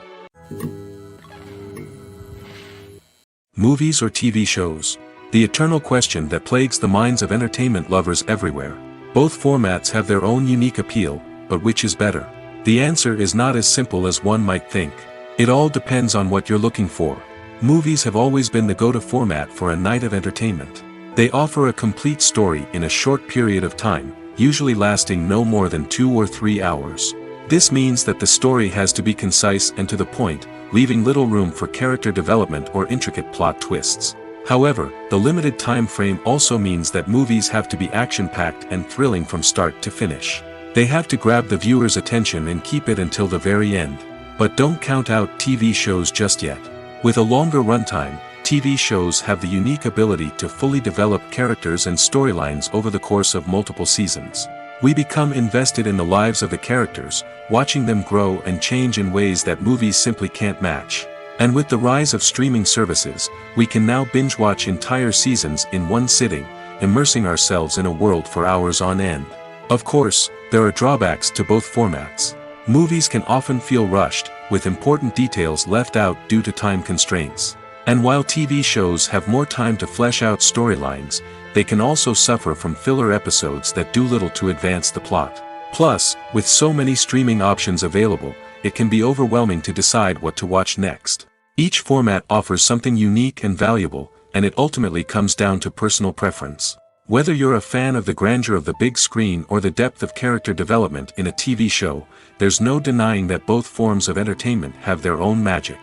Movies or TV shows? The eternal question that plagues the minds of entertainment lovers everywhere. Both formats have their own unique appeal, but which is better? The answer is not as simple as one might think. It all depends on what you're looking for. Movies have always been the go-to format for a night of entertainment. They offer a complete story in a short period of time, usually lasting no more than 2 or 3 hours. This means that the story has to be concise and to the point, leaving little room for character development or intricate plot twists. However, the limited time frame also means that movies have to be action-packed and thrilling from start to finish. They have to grab the viewer's attention and keep it until the very end. But don't count out TV shows just yet. With a longer runtime, TV shows have the unique ability to fully develop characters and storylines over the course of multiple seasons. We become invested in the lives of the characters, watching them grow and change in ways that movies simply can't match. And with the rise of streaming services, we can now binge-watch entire seasons in one sitting, immersing ourselves in a world for hours on end. Of course, there are drawbacks to both formats. Movies can often feel rushed, with important details left out due to time constraints. And while TV shows have more time to flesh out storylines, they can also suffer from filler episodes that do little to advance the plot. Plus, with so many streaming options available, it can be overwhelming to decide what to watch next. Each format offers something unique and valuable, and it ultimately comes down to personal preference. Whether you're a fan of the grandeur of the big screen or the depth of character development in a TV show, there's no denying that both forms of entertainment have their own magic.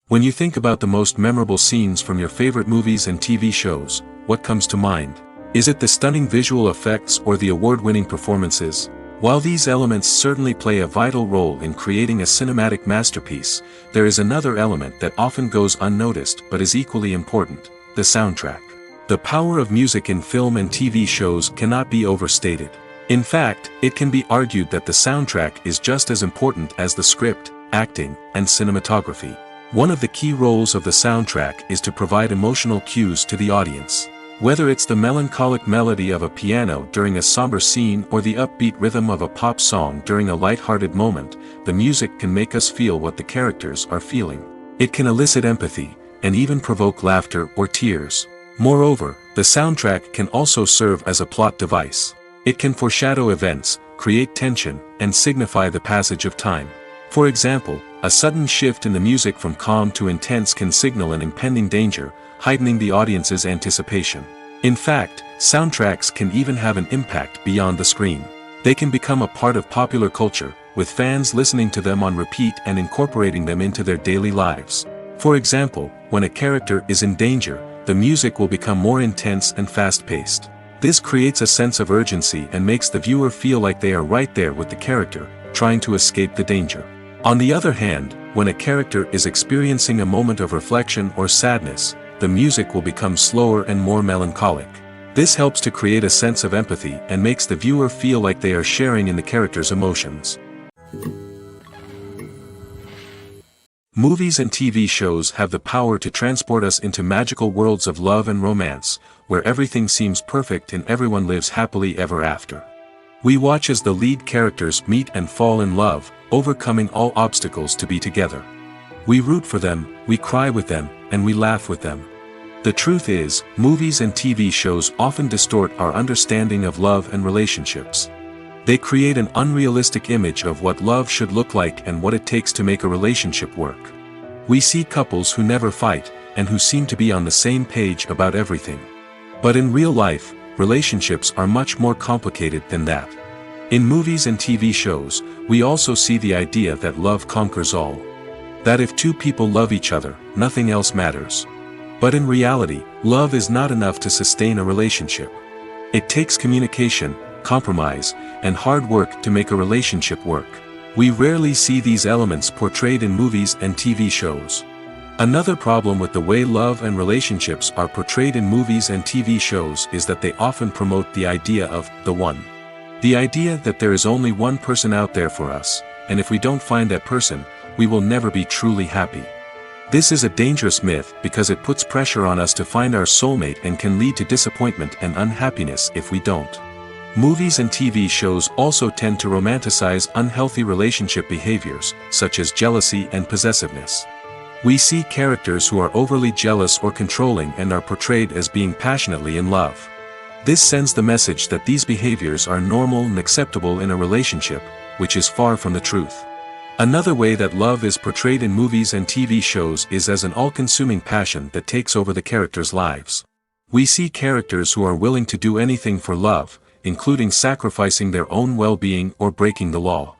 When you think about the most memorable scenes from your favorite movies and TV shows, what comes to mind? Is it the stunning visual effects or the award-winning performances? While these elements certainly play a vital role in creating a cinematic masterpiece, there is another element that often goes unnoticed but is equally important: the soundtrack. The power of music in film and TV shows cannot be overstated. In fact, it can be argued that the soundtrack is just as important as the script, acting, and cinematography. One of the key roles of the soundtrack is to provide emotional cues to the audience. Whether it's the melancholic melody of a piano during a somber scene or the upbeat rhythm of a pop song during a light-hearted moment, the music can make us feel what the characters are feeling. It can elicit empathy, and even provoke laughter or tears. Moreover, the soundtrack can also serve as a plot device. It can foreshadow events, create tension, and signify the passage of time. For example, a sudden shift in the music from calm to intense can signal an impending danger, heightening the audience's anticipation. In fact, soundtracks can even have an impact beyond the screen. They can become a part of popular culture, with fans listening to them on repeat and incorporating them into their daily lives. For example, when a character is in danger, the music will become more intense and fast-paced. This creates a sense of urgency and makes the viewer feel like they are right there with the character, trying to escape the danger. On the other hand, when a character is experiencing a moment of reflection or sadness, the music will become slower and more melancholic. This helps to create a sense of empathy and makes the viewer feel like they are sharing in the character's emotions. Movies and TV shows have the power to transport us into magical worlds of love and romance, where everything seems perfect and everyone lives happily ever after. We watch as the lead characters meet and fall in love, overcoming all obstacles to be together. We root for them, we cry with them, and we laugh with them. The truth is, movies and TV shows often distort our understanding of love and relationships. They create an unrealistic image of what love should look like and what it takes to make a relationship work. We see couples who never fight, and who seem to be on the same page about everything. But in real life, relationships are much more complicated than that. In movies and TV shows, we also see the idea that love conquers all. That if two people love each other, nothing else matters. But in reality, love is not enough to sustain a relationship. It takes communication, compromise, and hard work to make a relationship work. We rarely see these elements portrayed in movies and TV shows. Another problem with the way love and relationships are portrayed in movies and TV shows is that they often promote the idea of the one. The idea that there is only one person out there for us, and if we don't find that person, we will never be truly happy. This is a dangerous myth because it puts pressure on us to find our soulmate and can lead to disappointment and unhappiness if we don't. Movies and TV shows also tend to romanticize unhealthy relationship behaviors, such as jealousy and possessiveness. We see characters who are overly jealous or controlling and are portrayed as being passionately in love. This sends the message that these behaviors are normal and acceptable in a relationship, which is far from the truth. Another way that love is portrayed in movies and TV shows is as an all-consuming passion that takes over the characters' lives. We see characters who are willing to do anything for love, including sacrificing their own well-being or breaking the law.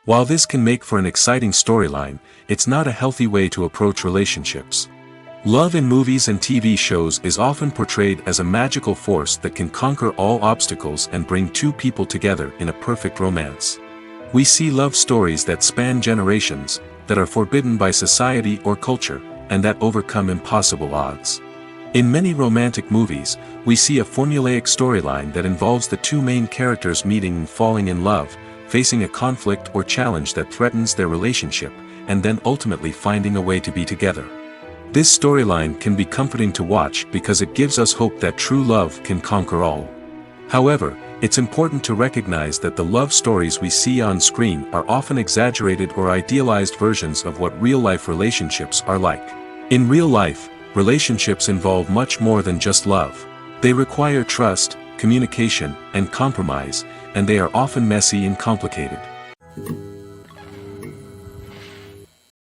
While this can make for an exciting storyline, it's not a healthy way to approach relationships. Love in movies and TV shows is often portrayed as a magical force that can conquer all obstacles and bring two people together in a perfect romance. We see love stories that span generations, that are forbidden by society or culture, and that overcome impossible odds. In many romantic movies, we see a formulaic storyline that involves the two main characters meeting and falling in love, facing a conflict or challenge that threatens their relationship, and then ultimately finding a way to be together. This storyline can be comforting to watch because it gives us hope that true love can conquer all. However, it's important to recognize that the love stories we see on screen are often exaggerated or idealized versions of what real-life relationships are like. In real life, relationships involve much more than just love. They require trust, communication, and compromise, and they are often messy and complicated.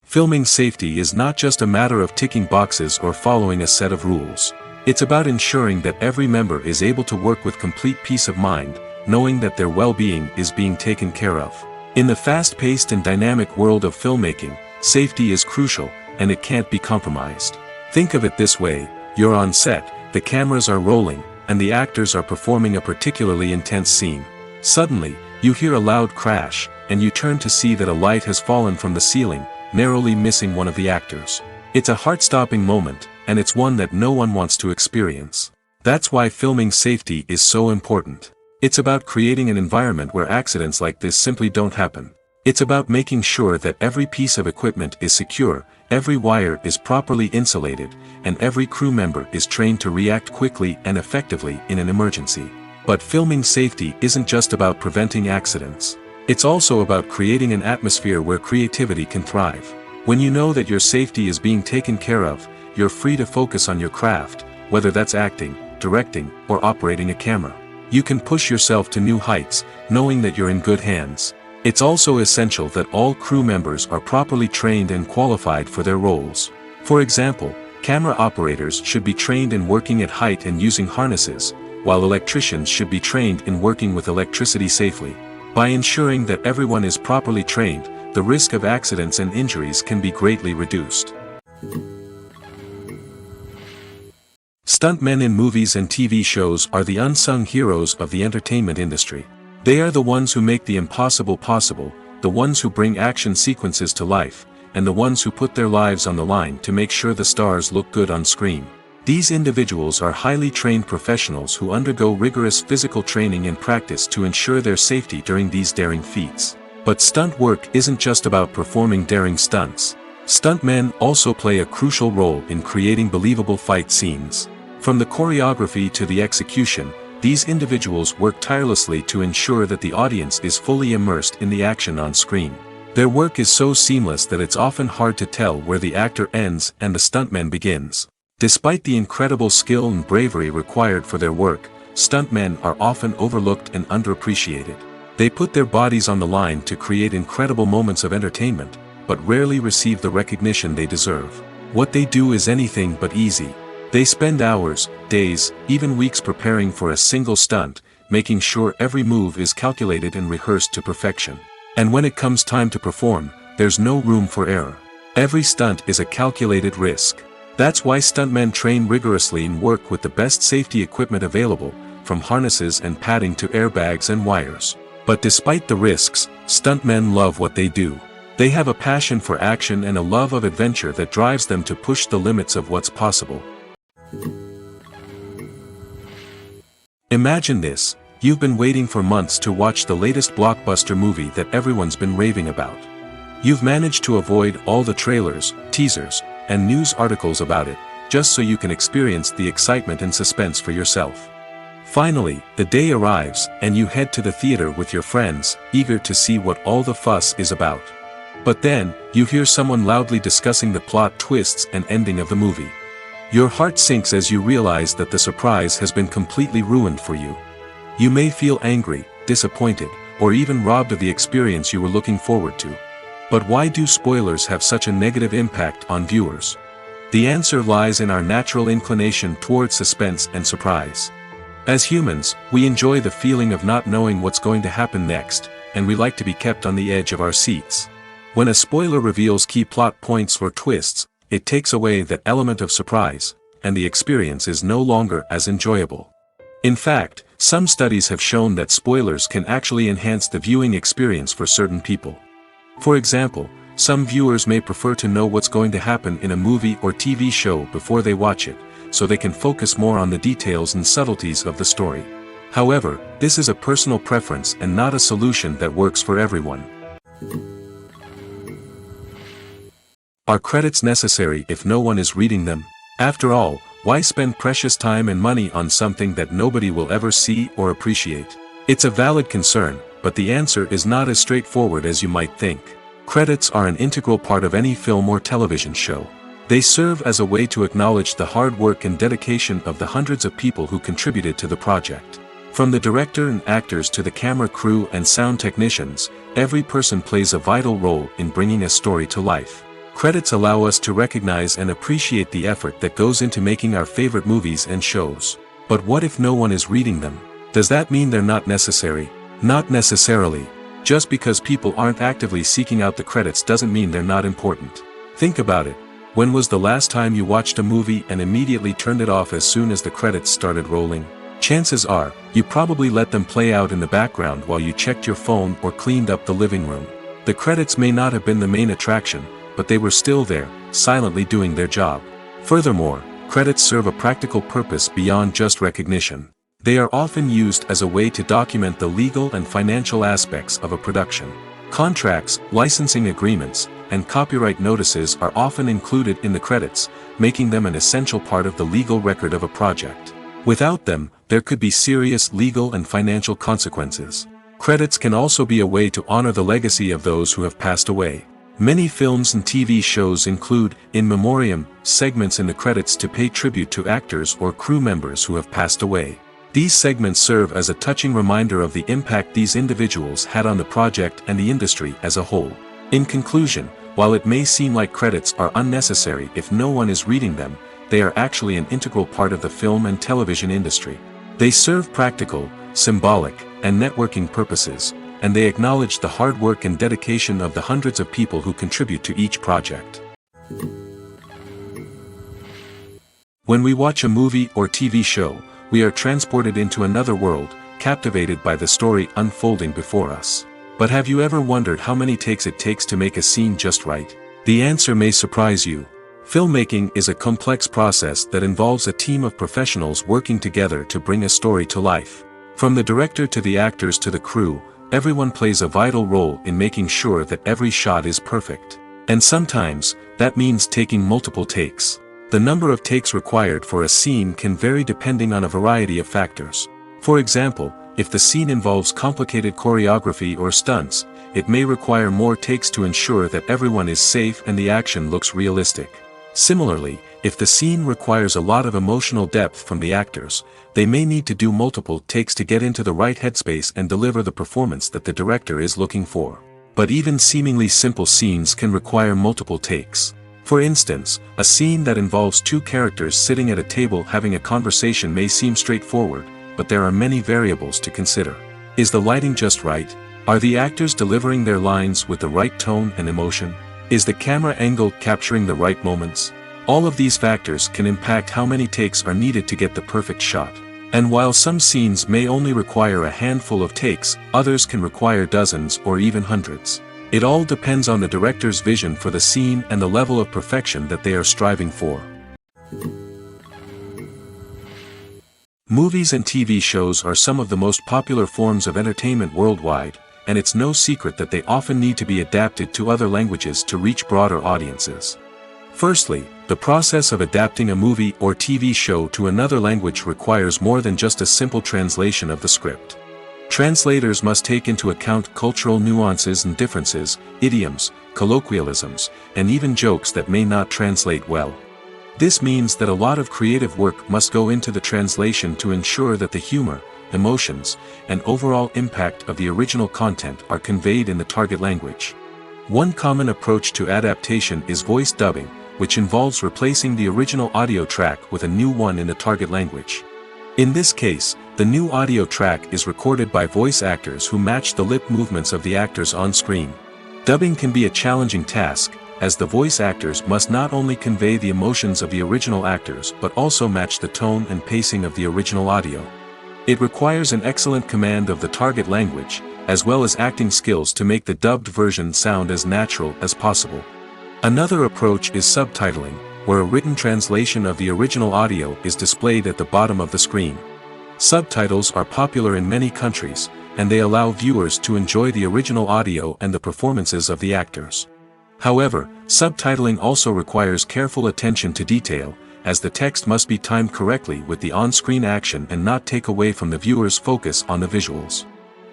Filming safety is not just a matter of ticking boxes or following a set of rules. It's about ensuring that every member is able to work with complete peace of mind, knowing that their well-being is being taken care of. In the fast-paced and dynamic world of filmmaking, safety is crucial, and it can't be compromised. Think of it this way: you're on set, the cameras are rolling, and the actors are performing a particularly intense scene. Suddenly, you hear a loud crash, and you turn to see that a light has fallen from the ceiling, narrowly missing one of the actors. It's a heart-stopping moment, and it's one that no one wants to experience. That's why filming safety is so important. It's about creating an environment where accidents like this simply don't happen. It's about making sure that every piece of equipment is secure, every wire is properly insulated, and every crew member is trained to react quickly and effectively in an emergency. But filming safety isn't just about preventing accidents. It's also about creating an atmosphere where creativity can thrive. When you know that your safety is being taken care of, you're free to focus on your craft, whether that's acting, directing, or operating a camera. You can push yourself to new heights, knowing that you're in good hands. It's also essential that all crew members are properly trained and qualified for their roles. For example, camera operators should be trained in working at height and using harnesses, while electricians should be trained in working with electricity safely. By ensuring that everyone is properly trained, the risk of accidents and injuries can be greatly reduced. Stuntmen in movies and TV shows are the unsung heroes of the entertainment industry. They are the ones who make the impossible possible, the ones who bring action sequences to life, and the ones who put their lives on the line to make sure the stars look good on screen. These individuals are highly trained professionals who undergo rigorous physical training and practice to ensure their safety during these daring feats. But stunt work isn't just about performing daring stunts. Stuntmen also play a crucial role in creating believable fight scenes. From the choreography to the execution, these individuals work tirelessly to ensure that the audience is fully immersed in the action on screen. Their work is so seamless that it's often hard to tell where the actor ends and the stuntman begins. Despite the incredible skill and bravery required for their work, stuntmen are often overlooked and underappreciated. They put their bodies on the line to create incredible moments of entertainment, but rarely receive the recognition they deserve. What they do is anything but easy. They spend hours, days, even weeks preparing for a single stunt, making sure every move is calculated and rehearsed to perfection. And when it comes time to perform, there's no room for error. Every stunt is a calculated risk. That's why stuntmen train rigorously and work with the best safety equipment available, from harnesses and padding to airbags and wires. But despite the risks, stuntmen love what they do. They have a passion for action and a love of adventure that drives them to push the limits of what's possible. Imagine this: you've been waiting for months to watch the latest blockbuster movie that everyone's been raving about. You've managed to avoid all the trailers, teasers, and news articles about it, just so you can experience the excitement and suspense for yourself. Finally, the day arrives, and you head to the theater with your friends, eager to see what all the fuss is about. But then, you hear someone loudly discussing the plot twists and ending of the movie. Your heart sinks as you realize that the surprise has been completely ruined for you. You may feel angry, disappointed, or even robbed of the experience you were looking forward to. But why do spoilers have such a negative impact on viewers? The answer lies in our natural inclination towards suspense and surprise. As humans, we enjoy the feeling of not knowing what's going to happen next, and we like to be kept on the edge of our seats. When a spoiler reveals key plot points or twists, it takes away that element of surprise, and the experience is no longer as enjoyable. In fact, some studies have shown that spoilers can actually enhance the viewing experience for certain people. For example, some viewers may prefer to know what's going to happen in a movie or TV show before they watch it, so they can focus more on the details and subtleties of the story. However, this is a personal preference and not a solution that works for everyone. Are credits necessary if no one is reading them? After all, why spend precious time and money on something that nobody will ever see or appreciate? It's a valid concern, but the answer is not as straightforward as you might think. Credits are an integral part of any film or television show. They serve as a way to acknowledge the hard work and dedication of the hundreds of people who contributed to the project. From the director and actors to the camera crew and sound technicians, every person plays a vital role in bringing a story to life. Credits allow us to recognize and appreciate the effort that goes into making our favorite movies and shows. But what if no one is reading them? Does that mean they're not necessary? Not necessarily. Just because people aren't actively seeking out the credits doesn't mean they're not important. Think about it. When was the last time you watched a movie and immediately turned it off as soon as the credits started rolling? Chances are, you probably let them play out in the background while you checked your phone or cleaned up the living room. The credits may not have been the main attraction, but they were still there, silently doing their job. Furthermore, credits serve a practical purpose beyond just recognition. They are often used as a way to document the legal and financial aspects of a production. Contracts, licensing agreements, and copyright notices are often included in the credits, making them an essential part of the legal record of a project. Without them, there could be serious legal and financial consequences. Credits can also be a way to honor the legacy of those who have passed away. Many films and TV shows include, in memoriam, segments in the credits to pay tribute to actors or crew members who have passed away. These segments serve as a touching reminder of the impact these individuals had on the project and the industry as a whole. In conclusion, while it may seem like credits are unnecessary if no one is reading them, they are actually an integral part of the film and television industry. They serve practical, symbolic, and networking purposes, and they acknowledge the hard work and dedication of the hundreds of people who contribute to each project. When we watch a movie or TV show, we are transported into another world, captivated by the story unfolding before us. But have you ever wondered how many takes it takes to make a scene just right? The answer may surprise you. Filmmaking is a complex process that involves a team of professionals working together to bring a story to life. From the director to the actors to the crew, everyone plays a vital role in making sure that every shot is perfect. And sometimes, that means taking multiple takes. The number of takes required for a scene can vary depending on a variety of factors. For example, if the scene involves complicated choreography or stunts, it may require more takes to ensure that everyone is safe and the action looks realistic. Similarly, if the scene requires a lot of emotional depth from the actors, they may need to do multiple takes to get into the right headspace and deliver the performance that the director is looking for. But even seemingly simple scenes can require multiple takes. For instance, a scene that involves two characters sitting at a table having a conversation may seem straightforward, but there are many variables to consider. Is the lighting just right? Are the actors delivering their lines with the right tone and emotion? Is the camera angle capturing the right moments? All of these factors can impact how many takes are needed to get the perfect shot. And while some scenes may only require a handful of takes, others can require dozens or even hundreds. It all depends on the director's vision for the scene and the level of perfection that they are striving for. Movies and TV shows are some of the most popular forms of entertainment worldwide, and it's no secret that they often need to be adapted to other languages to reach broader audiences. Firstly, the process of adapting a movie or TV show to another language requires more than just a simple translation of the script. Translators must take into account cultural nuances and differences, idioms, colloquialisms, and even jokes that may not translate well. This means that a lot of creative work must go into the translation to ensure that the humor, emotions, and overall impact of the original content are conveyed in the target language. One common approach to adaptation is voice dubbing, which involves replacing the original audio track with a new one in the target language. In this case, the new audio track is recorded by voice actors who match the lip movements of the actors on screen. Dubbing can be a challenging task, as the voice actors must not only convey the emotions of the original actors but also match the tone and pacing of the original audio. It requires an excellent command of the target language, as well as acting skills to make the dubbed version sound as natural as possible. Another approach is subtitling, where a written translation of the original audio is displayed at the bottom of the screen. Subtitles are popular in many countries, and they allow viewers to enjoy the original audio and the performances of the actors. However, subtitling also requires careful attention to detail, as the text must be timed correctly with the on-screen action and not take away from the viewer's focus on the visuals.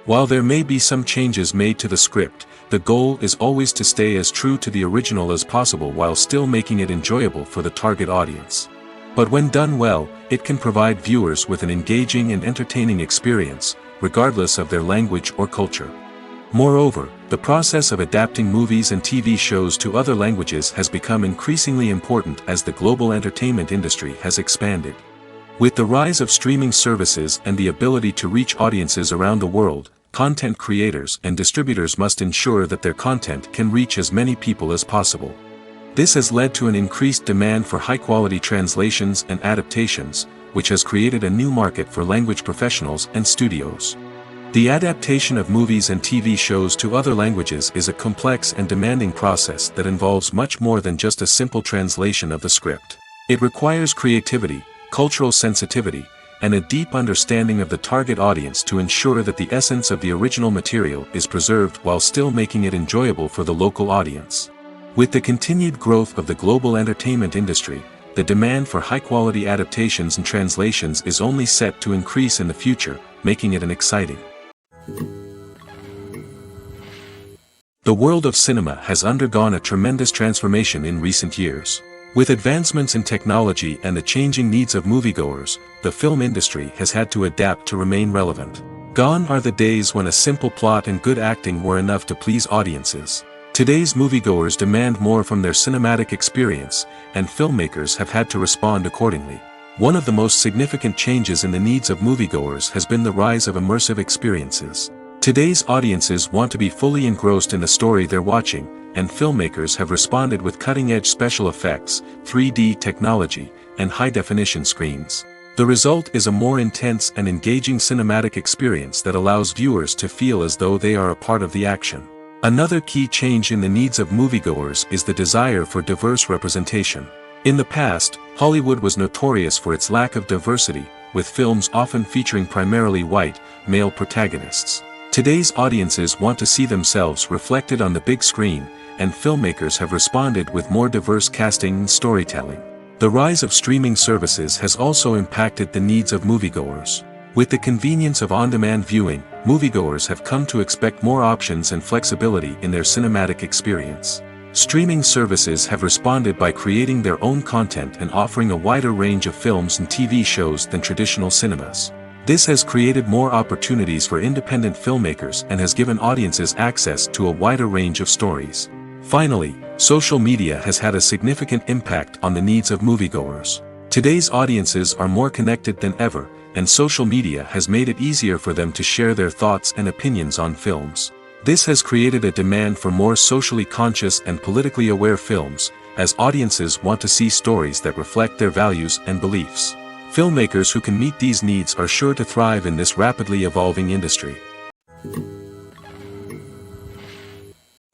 While there may be some changes made to the script, the goal is always to stay as true to the original as possible while still making it enjoyable for the target audience. But when done well, it can provide viewers with an engaging and entertaining experience, regardless of their language or culture. Moreover, the process of adapting movies and TV shows to other languages has become increasingly important as the global entertainment industry has expanded. With the rise of streaming services and the ability to reach audiences around the world, content creators and distributors must ensure that their content can reach as many people as possible. This has led to an increased demand for high-quality translations and adaptations, which has created a new market for language professionals and studios. The adaptation of movies and TV shows to other languages is a complex and demanding process that involves much more than just a simple translation of the script. It requires creativity, cultural sensitivity, and a deep understanding of the target audience to ensure that the essence of the original material is preserved while still making it enjoyable for the local audience. With the continued growth of the global entertainment industry, the demand for high-quality adaptations and translations is only set to increase in the future, making it an exciting. The world of cinema has undergone a tremendous transformation in recent years. With advancements in technology and the changing needs of moviegoers, the film industry has had to adapt to remain relevant. Gone are the days when a simple plot and good acting were enough to please audiences. Today's moviegoers demand more from their cinematic experience, and filmmakers have had to respond accordingly. One of the most significant changes in the needs of moviegoers has been the rise of immersive experiences. Today's audiences want to be fully engrossed in the story they're watching, and filmmakers have responded with cutting-edge special effects, 3D technology, and high-definition screens. The result is a more intense and engaging cinematic experience that allows viewers to feel as though they are a part of the action. Another key change in the needs of moviegoers is the desire for diverse representation. In the past, Hollywood was notorious for its lack of diversity, with films often featuring primarily white, male protagonists. Today's audiences want to see themselves reflected on the big screen, and filmmakers have responded with more diverse casting and storytelling. The rise of streaming services has also impacted the needs of moviegoers. With the convenience of on-demand viewing, moviegoers have come to expect more options and flexibility in their cinematic experience. Streaming services have responded by creating their own content and offering a wider range of films and TV shows than traditional cinemas. This has created more opportunities for independent filmmakers and has given audiences access to a wider range of stories. Finally, social media has had a significant impact on the needs of moviegoers. Today's audiences are more connected than ever, and social media has made it easier for them to share their thoughts and opinions on films. This has created a demand for more socially conscious and politically aware films, as audiences want to see stories that reflect their values and beliefs. Filmmakers who can meet these needs are sure to thrive in this rapidly evolving industry.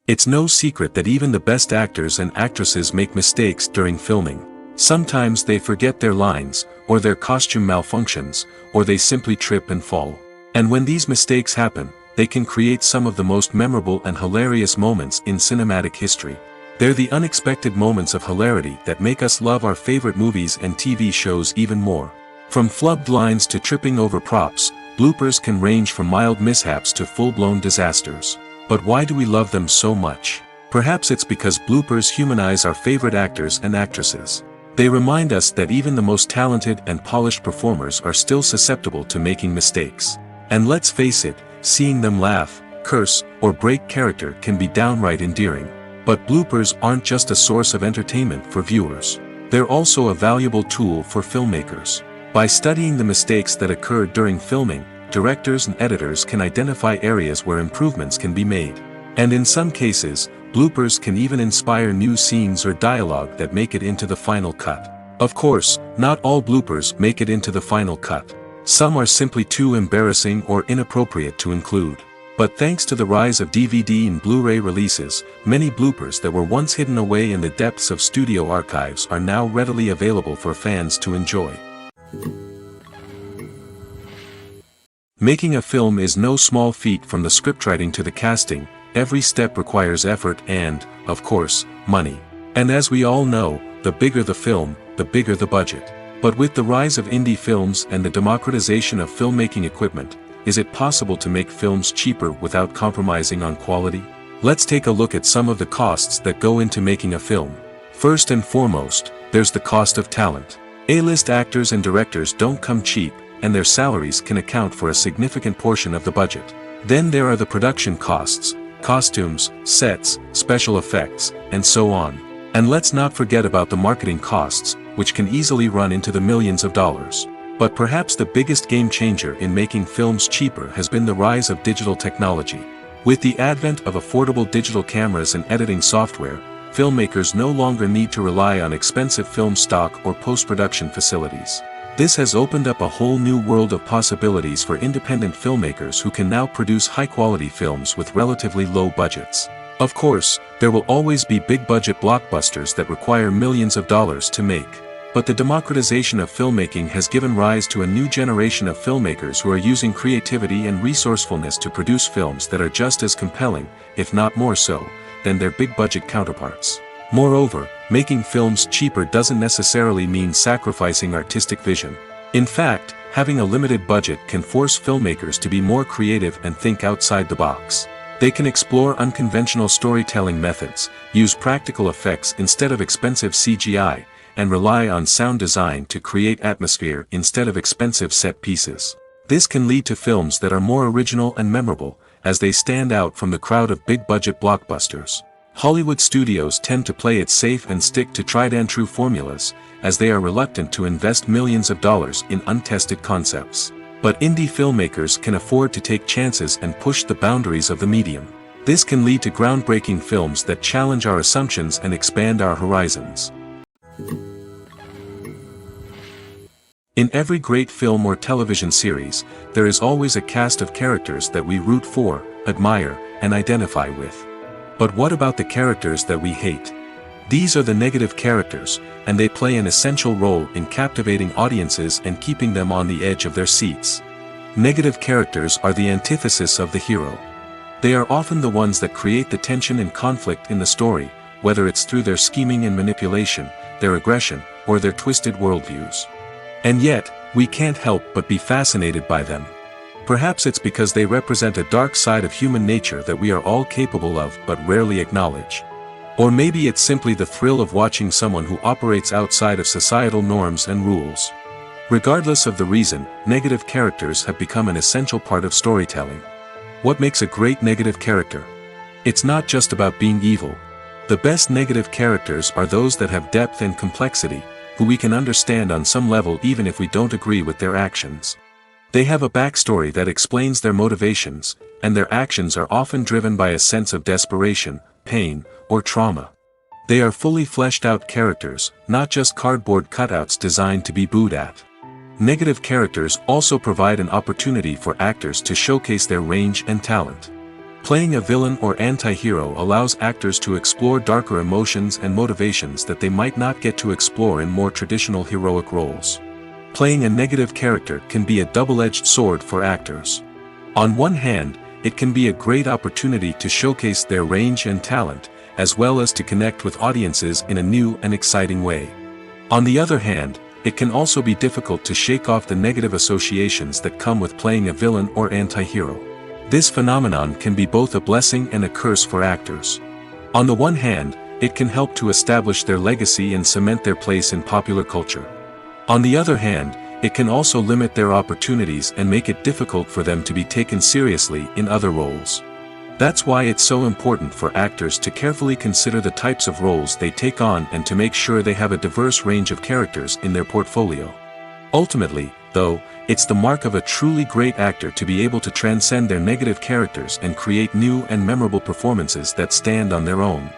It's no secret that even the best actors and actresses make mistakes during filming. Sometimes they forget their lines, or their costume malfunctions, or they simply trip and fall. And when these mistakes happen, they can create some of the most memorable and hilarious moments in cinematic history. They're the unexpected moments of hilarity that make us love our favorite movies and TV shows even more. From flubbed lines to tripping over props, bloopers can range from mild mishaps to full-blown disasters. But why do we love them so much? Perhaps it's because bloopers humanize our favorite actors and actresses. They remind us that even the most talented and polished performers are still susceptible to making mistakes. And let's face it, seeing them laugh, curse, or break character can be downright endearing. But bloopers aren't just a source of entertainment for viewers. They're also a valuable tool for filmmakers. By studying the mistakes that occurred during filming, directors and editors can identify areas where improvements can be made. And in some cases, bloopers can even inspire new scenes or dialogue that make it into the final cut. Of course, not all bloopers make it into the final cut. Some are simply too embarrassing or inappropriate to include. But thanks to the rise of DVD and Blu-ray releases, many bloopers that were once hidden away in the depths of studio archives are now readily available for fans to enjoy. Making a film is no small feat. From the scriptwriting to the casting, every step requires effort and, of course, money. And as we all know, the bigger the film, the bigger the budget. But with the rise of indie films and the democratization of filmmaking equipment, is it possible to make films cheaper without compromising on quality? Let's take a look at some of the costs that go into making a film. First and foremost, there's the cost of talent. A-list actors and directors don't come cheap, and their salaries can account for a significant portion of the budget. Then there are the production costs, costumes, sets, special effects, and so on. And let's not forget about the marketing costs, which can easily run into the millions of dollars. But perhaps the biggest game changer in making films cheaper has been the rise of digital technology. With the advent of affordable digital cameras and editing software, filmmakers no longer need to rely on expensive film stock or post-production facilities. This has opened up a whole new world of possibilities for independent filmmakers who can now produce high-quality films with relatively low budgets. Of course, there will always be big-budget blockbusters that require millions of dollars to make. But the democratization of filmmaking has given rise to a new generation of filmmakers who are using creativity and resourcefulness to produce films that are just as compelling, if not more so, than their big-budget counterparts. Moreover, making films cheaper doesn't necessarily mean sacrificing artistic vision. In fact, having a limited budget can force filmmakers to be more creative and think outside the box. They can explore unconventional storytelling methods, use practical effects instead of expensive CGI, and rely on sound design to create atmosphere instead of expensive set pieces. This can lead to films that are more original and memorable, as they stand out from the crowd of big-budget blockbusters. Hollywood studios tend to play it safe and stick to tried-and-true formulas, as they are reluctant to invest millions of dollars in untested concepts. But indie filmmakers can afford to take chances and push the boundaries of the medium. This can lead to groundbreaking films that challenge our assumptions and expand our horizons. In every great film or television series, there is always a cast of characters that we root for, admire, and identify with. But what about the characters that we hate? These are the negative characters, and they play an essential role in captivating audiences and keeping them on the edge of their seats. Negative characters are the antithesis of the hero. They are often the ones that create the tension and conflict in the story, whether it's through their scheming and manipulation, their aggression, or their twisted worldviews. And yet, we can't help but be fascinated by them. Perhaps it's because they represent a dark side of human nature that we are all capable of but rarely acknowledge. Or maybe it's simply the thrill of watching someone who operates outside of societal norms and rules. Regardless of the reason, negative characters have become an essential part of storytelling. What makes a great negative character? It's not just about being evil. The best negative characters are those that have depth and complexity, who we can understand on some level even if we don't agree with their actions. They have a backstory that explains their motivations, and their actions are often driven by a sense of desperation, pain, or trauma. They are fully fleshed out characters, not just cardboard cutouts designed to be booed at. Negative characters also provide an opportunity for actors to showcase their range and talent. Playing a villain or anti-hero allows actors to explore darker emotions and motivations that they might not get to explore in more traditional heroic roles. Playing a negative character can be a double-edged sword for actors. On one hand, it can be a great opportunity to showcase their range and talent, as well as to connect with audiences in a new and exciting way. On the other hand, it can also be difficult to shake off the negative associations that come with playing a villain or anti-hero. This phenomenon can be both a blessing and a curse for actors. On the one hand, it can help to establish their legacy and cement their place in popular culture. On the other hand, it can also limit their opportunities and make it difficult for them to be taken seriously in other roles. That's why it's so important for actors to carefully consider the types of roles they take on and to make sure they have a diverse range of characters in their portfolio. Ultimately, though, it's the mark of a truly great actor to be able to transcend their negative characters and create new and memorable performances that stand on their own.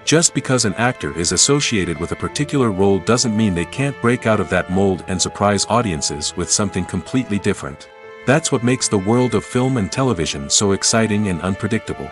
Just because an actor is associated with a particular role doesn't mean they can't break out of that mold and surprise audiences with something completely different. That's what makes the world of film and television so exciting and unpredictable.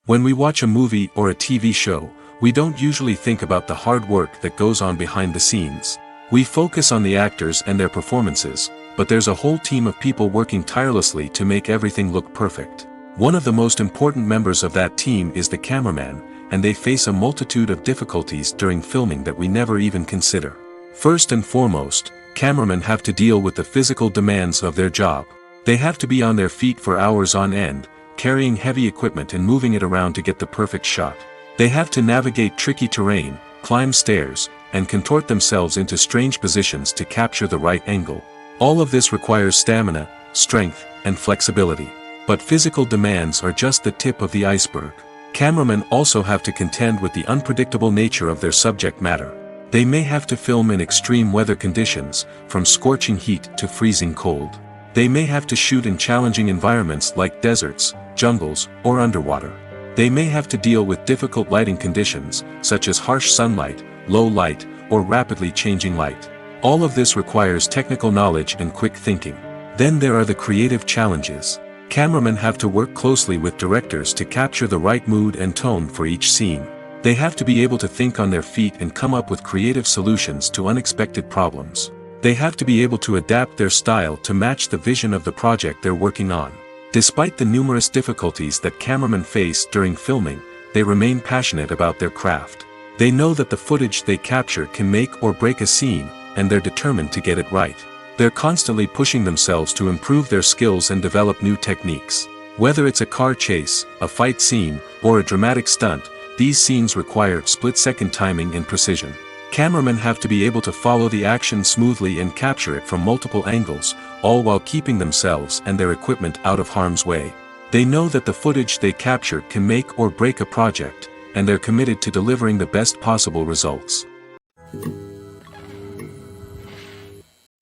When we watch a movie or a TV show, we don't usually think about the hard work that goes on behind the scenes. We focus on the actors and their performances, but there's a whole team of people working tirelessly to make everything look perfect. One of the most important members of that team is the cameraman, and they face a multitude of difficulties during filming that we never even consider. First and foremost, cameramen have to deal with the physical demands of their job. They have to be on their feet for hours on end, carrying heavy equipment and moving it around to get the perfect shot. They have to navigate tricky terrain, climb stairs, and contort themselves into strange positions to capture the right angle. All of this requires stamina, strength, and flexibility. But physical demands are just the tip of the iceberg. Cameramen also have to contend with the unpredictable nature of their subject matter. They may have to film in extreme weather conditions, from scorching heat to freezing cold. They may have to shoot in challenging environments like deserts, jungles, or underwater. They may have to deal with difficult lighting conditions, such as harsh sunlight, low light, or rapidly changing light. All of this requires technical knowledge and quick thinking. Then there are the creative challenges. Cameramen have to work closely with directors to capture the right mood and tone for each scene. They have to be able to think on their feet and come up with creative solutions to unexpected problems. They have to be able to adapt their style to match the vision of the project they're working on. Despite the numerous difficulties that cameramen face during filming, they remain passionate about their craft. They know that the footage they capture can make or break a scene, and they're determined to get it right. They're constantly pushing themselves to improve their skills and develop new techniques. Whether it's a car chase, a fight scene, or a dramatic stunt, these scenes require split-second timing and precision. Cameramen have to be able to follow the action smoothly and capture it from multiple angles, all while keeping themselves and their equipment out of harm's way. They know that the footage they capture can make or break a project, and they're committed to delivering the best possible results.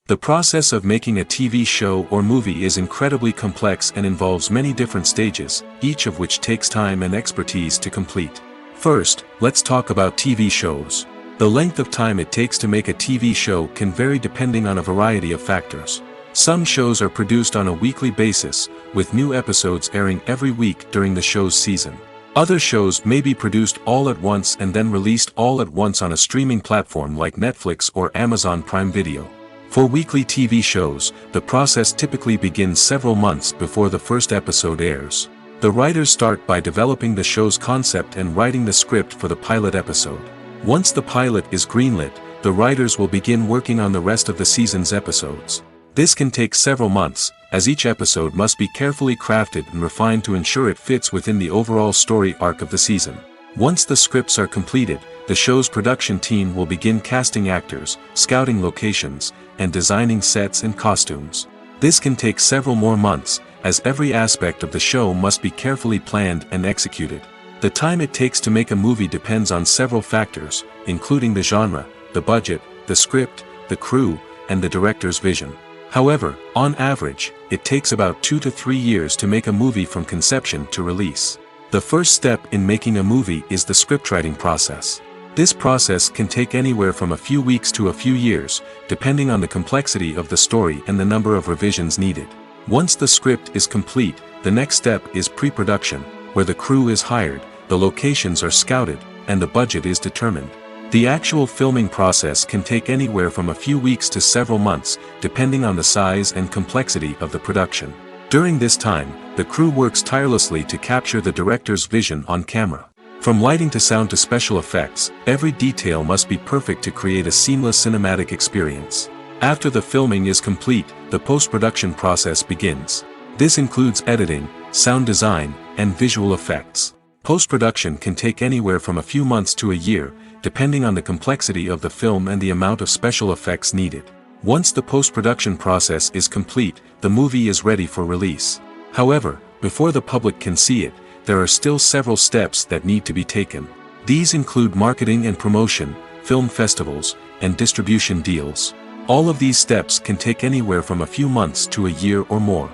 The process of making a TV show or movie is incredibly complex and involves many different stages, each of which takes time and expertise to complete. First, let's talk about TV shows. The length of time it takes to make a TV show can vary depending on a variety of factors. Some shows are produced on a weekly basis, with new episodes airing every week during the show's season. Other shows may be produced all at once and then released all at once on a streaming platform like Netflix or Amazon Prime Video. For weekly TV shows, the process typically begins several months before the first episode airs. The writers start by developing the show's concept and writing the script for the pilot episode. Once the pilot is greenlit, the writers will begin working on the rest of the season's episodes. This can take several months, as each episode must be carefully crafted and refined to ensure it fits within the overall story arc of the season. Once the scripts are completed, the show's production team will begin casting actors, scouting locations, and designing sets and costumes. This can take several more months, as every aspect of the show must be carefully planned and executed. The time it takes to make a movie depends on several factors, including the genre, the budget, the script, the crew, and the director's vision. However, on average, it takes about 2 to 3 years to make a movie from conception to release. The first step in making a movie is the scriptwriting process. This process can take anywhere from a few weeks to a few years, depending on the complexity of the story and the number of revisions needed. Once the script is complete, the next step is pre-production, where the crew is hired, the locations are scouted, and the budget is determined. The actual filming process can take anywhere from a few weeks to several months, depending on the size and complexity of the production. During this time, the crew works tirelessly to capture the director's vision on camera. From lighting to sound to special effects, every detail must be perfect to create a seamless cinematic experience. After the filming is complete, the post-production process begins. This includes editing, sound design, and visual effects. Post-production can take anywhere from a few months to a year, depending on the complexity of the film and the amount of special effects needed. Once the post-production process is complete, the movie is ready for release. However, before the public can see it, there are still several steps that need to be taken. These include marketing and promotion, film festivals, and distribution deals. All of these steps can take anywhere from a few months to a year or more.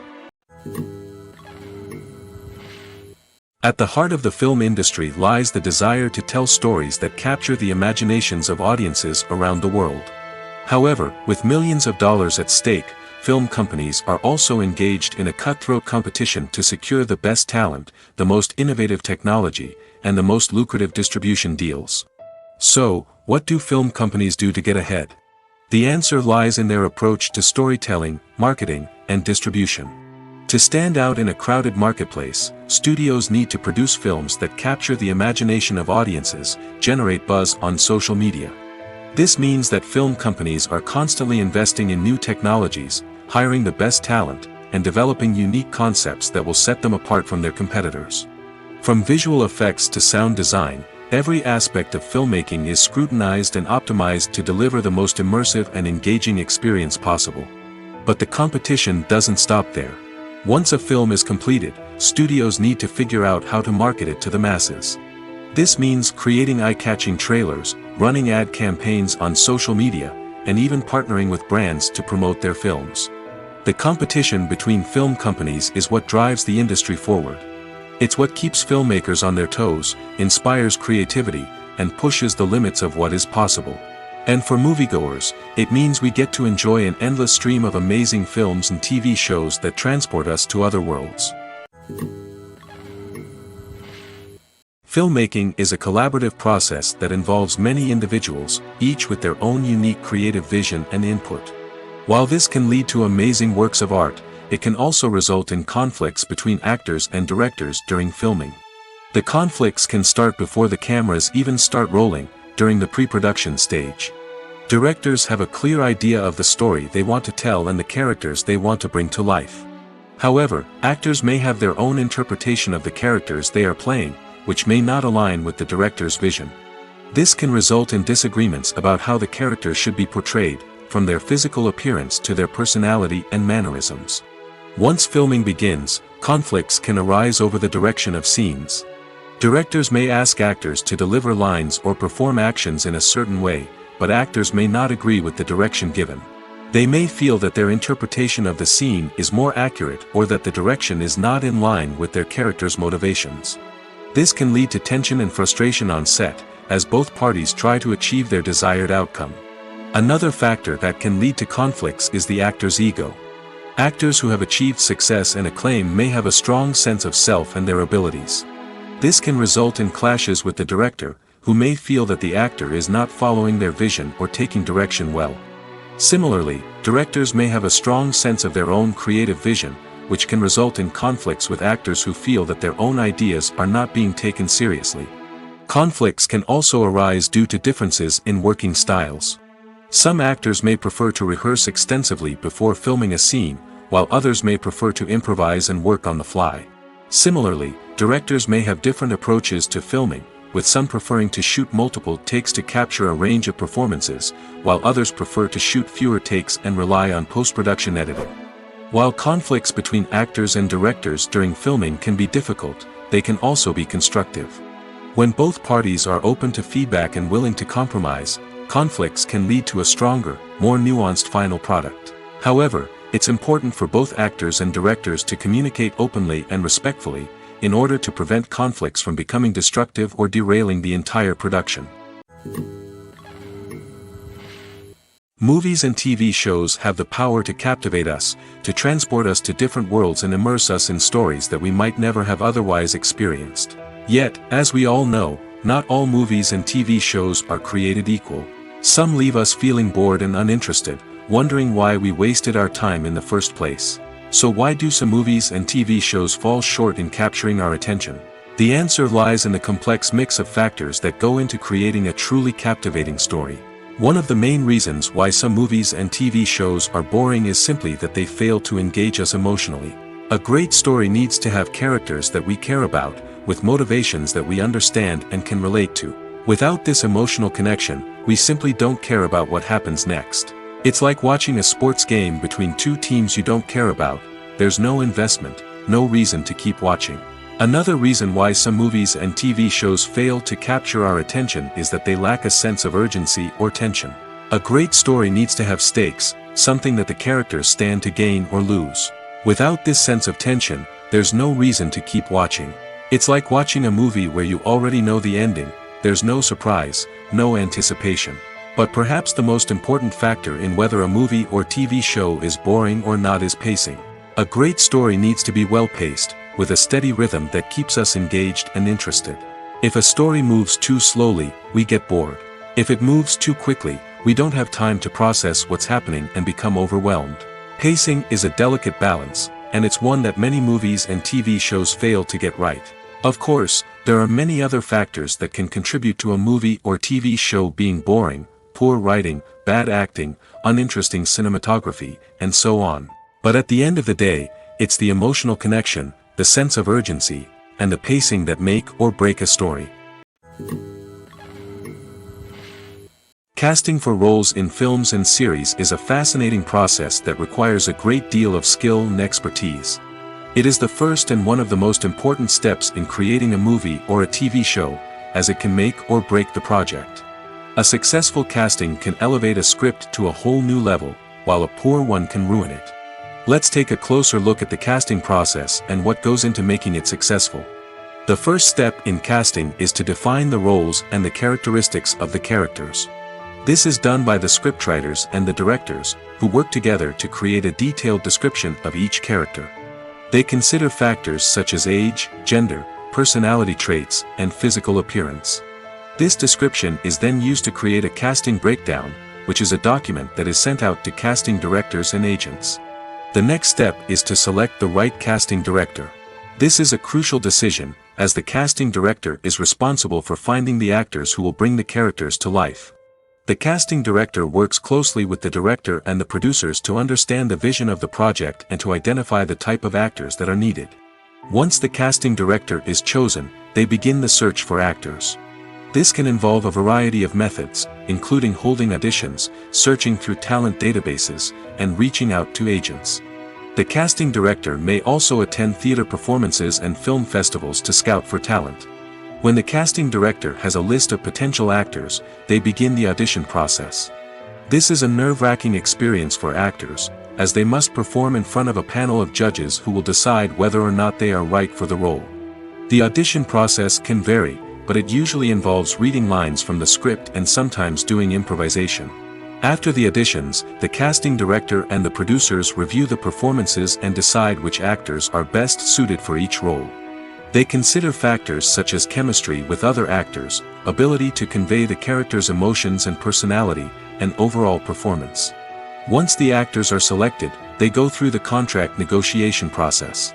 At the heart of the film industry lies the desire to tell stories that capture the imaginations of audiences around the world. However, with millions of dollars at stake, film companies are also engaged in a cutthroat competition to secure the best talent, the most innovative technology, and the most lucrative distribution deals. So, what do film companies do to get ahead? The answer lies in their approach to storytelling, marketing, and distribution. To stand out in a crowded marketplace, studios need to produce films that capture the imagination of audiences, generate buzz on social media. This means that film companies are constantly investing in new technologies, hiring the best talent, and developing unique concepts that will set them apart from their competitors. From visual effects to sound design, every aspect of filmmaking is scrutinized and optimized to deliver the most immersive and engaging experience possible. But the competition doesn't stop there. Once a film is completed, studios need to figure out how to market it to the masses. This means creating eye-catching trailers, running ad campaigns on social media, and even partnering with brands to promote their films. The competition between film companies is what drives the industry forward. It's what keeps filmmakers on their toes, inspires creativity, and pushes the limits of what is possible. And for moviegoers, it means we get to enjoy an endless stream of amazing films and TV shows that transport us to other worlds. Filmmaking is a collaborative process that involves many individuals, each with their own unique creative vision and input. While this can lead to amazing works of art, it can also result in conflicts between actors and directors during filming. The conflicts can start before the cameras even start rolling, during the pre-production stage. Directors have a clear idea of the story they want to tell and the characters they want to bring to life. However, actors may have their own interpretation of the characters they are playing, which may not align with the director's vision. This can result in disagreements about how the characters should be portrayed, from their physical appearance to their personality and mannerisms. Once filming begins, conflicts can arise over the direction of scenes. Directors may ask actors to deliver lines or perform actions in a certain way, but actors may not agree with the direction given. They may feel that their interpretation of the scene is more accurate or that the direction is not in line with their character's motivations. This can lead to tension and frustration on set, as both parties try to achieve their desired outcome. Another factor that can lead to conflicts is the actor's ego. Actors who have achieved success and acclaim may have a strong sense of self and their abilities. This can result in clashes with the director, who may feel that the actor is not following their vision or taking direction well. Similarly, directors may have a strong sense of their own creative vision, which can result in conflicts with actors who feel that their own ideas are not being taken seriously. Conflicts can also arise due to differences in working styles. Some actors may prefer to rehearse extensively before filming a scene, while others may prefer to improvise and work on the fly. Similarly, directors may have different approaches to filming, with some preferring to shoot multiple takes to capture a range of performances, while others prefer to shoot fewer takes and rely on post-production editing. While conflicts between actors and directors during filming can be difficult, they can also be constructive. When both parties are open to feedback and willing to compromise, conflicts can lead to a stronger, more nuanced final product. However, it's important for both actors and directors to communicate openly and respectfully, in order to prevent conflicts from becoming destructive or derailing the entire production. Movies and TV shows have the power to captivate us, to transport us to different worlds and immerse us in stories that we might never have otherwise experienced. Yet, as we all know, not all movies and TV shows are created equal. Some leave us feeling bored and uninterested, wondering why we wasted our time in the first place. So why do some movies and TV shows fall short in capturing our attention? The answer lies in the complex mix of factors that go into creating a truly captivating story. One of the main reasons why some movies and TV shows are boring is simply that they fail to engage us emotionally. A great story needs to have characters that we care about, with motivations that we understand and can relate to. Without this emotional connection, we simply don't care about what happens next. It's like watching a sports game between two teams you don't care about. There's no investment, no reason to keep watching. Another reason why some movies and TV shows fail to capture our attention is that they lack a sense of urgency or tension. A great story needs to have stakes, something that the characters stand to gain or lose. Without this sense of tension, there's no reason to keep watching. It's like watching a movie where you already know the ending. There's no surprise, no anticipation. But perhaps the most important factor in whether a movie or TV show is boring or not is pacing. A great story needs to be well-paced, with a steady rhythm that keeps us engaged and interested. If a story moves too slowly, we get bored. If it moves too quickly, we don't have time to process what's happening and become overwhelmed. Pacing is a delicate balance, and it's one that many movies and TV shows fail to get right. Of course, there are many other factors that can contribute to a movie or TV show being boring: poor writing, bad acting, uninteresting cinematography, and so on. But at the end of the day, it's the emotional connection, the sense of urgency, and the pacing that make or break a story. Casting for roles in films and series is a fascinating process that requires a great deal of skill and expertise. It is the first and one of the most important steps in creating a movie or a TV show, as it can make or break the project. A successful casting can elevate a script to a whole new level, while a poor one can ruin it. Let's take a closer look at the casting process and what goes into making it successful. The first step in casting is to define the roles and the characteristics of the characters. This is done by the scriptwriters and the directors, who work together to create a detailed description of each character. They consider factors such as age, gender, personality traits, and physical appearance. This description is then used to create a casting breakdown, which is a document that is sent out to casting directors and agents. The next step is to select the right casting director. This is a crucial decision, as the casting director is responsible for finding the actors who will bring the characters to life. The casting director works closely with the director and the producers to understand the vision of the project and to identify the type of actors that are needed. Once the casting director is chosen, they begin the search for actors. This can involve a variety of methods, including holding auditions, searching through talent databases, and reaching out to agents. The casting director may also attend theater performances and film festivals to scout for talent. When the casting director has a list of potential actors, they begin the audition process. This is a nerve-wracking experience for actors, as they must perform in front of a panel of judges who will decide whether or not they are right for the role. The audition process can vary, but it usually involves reading lines from the script and sometimes doing improvisation. After the auditions, the casting director and the producers review the performances and decide which actors are best suited for each role. They consider factors such as chemistry with other actors, ability to convey the character's emotions and personality, and overall performance. Once the actors are selected, they go through the contract negotiation process.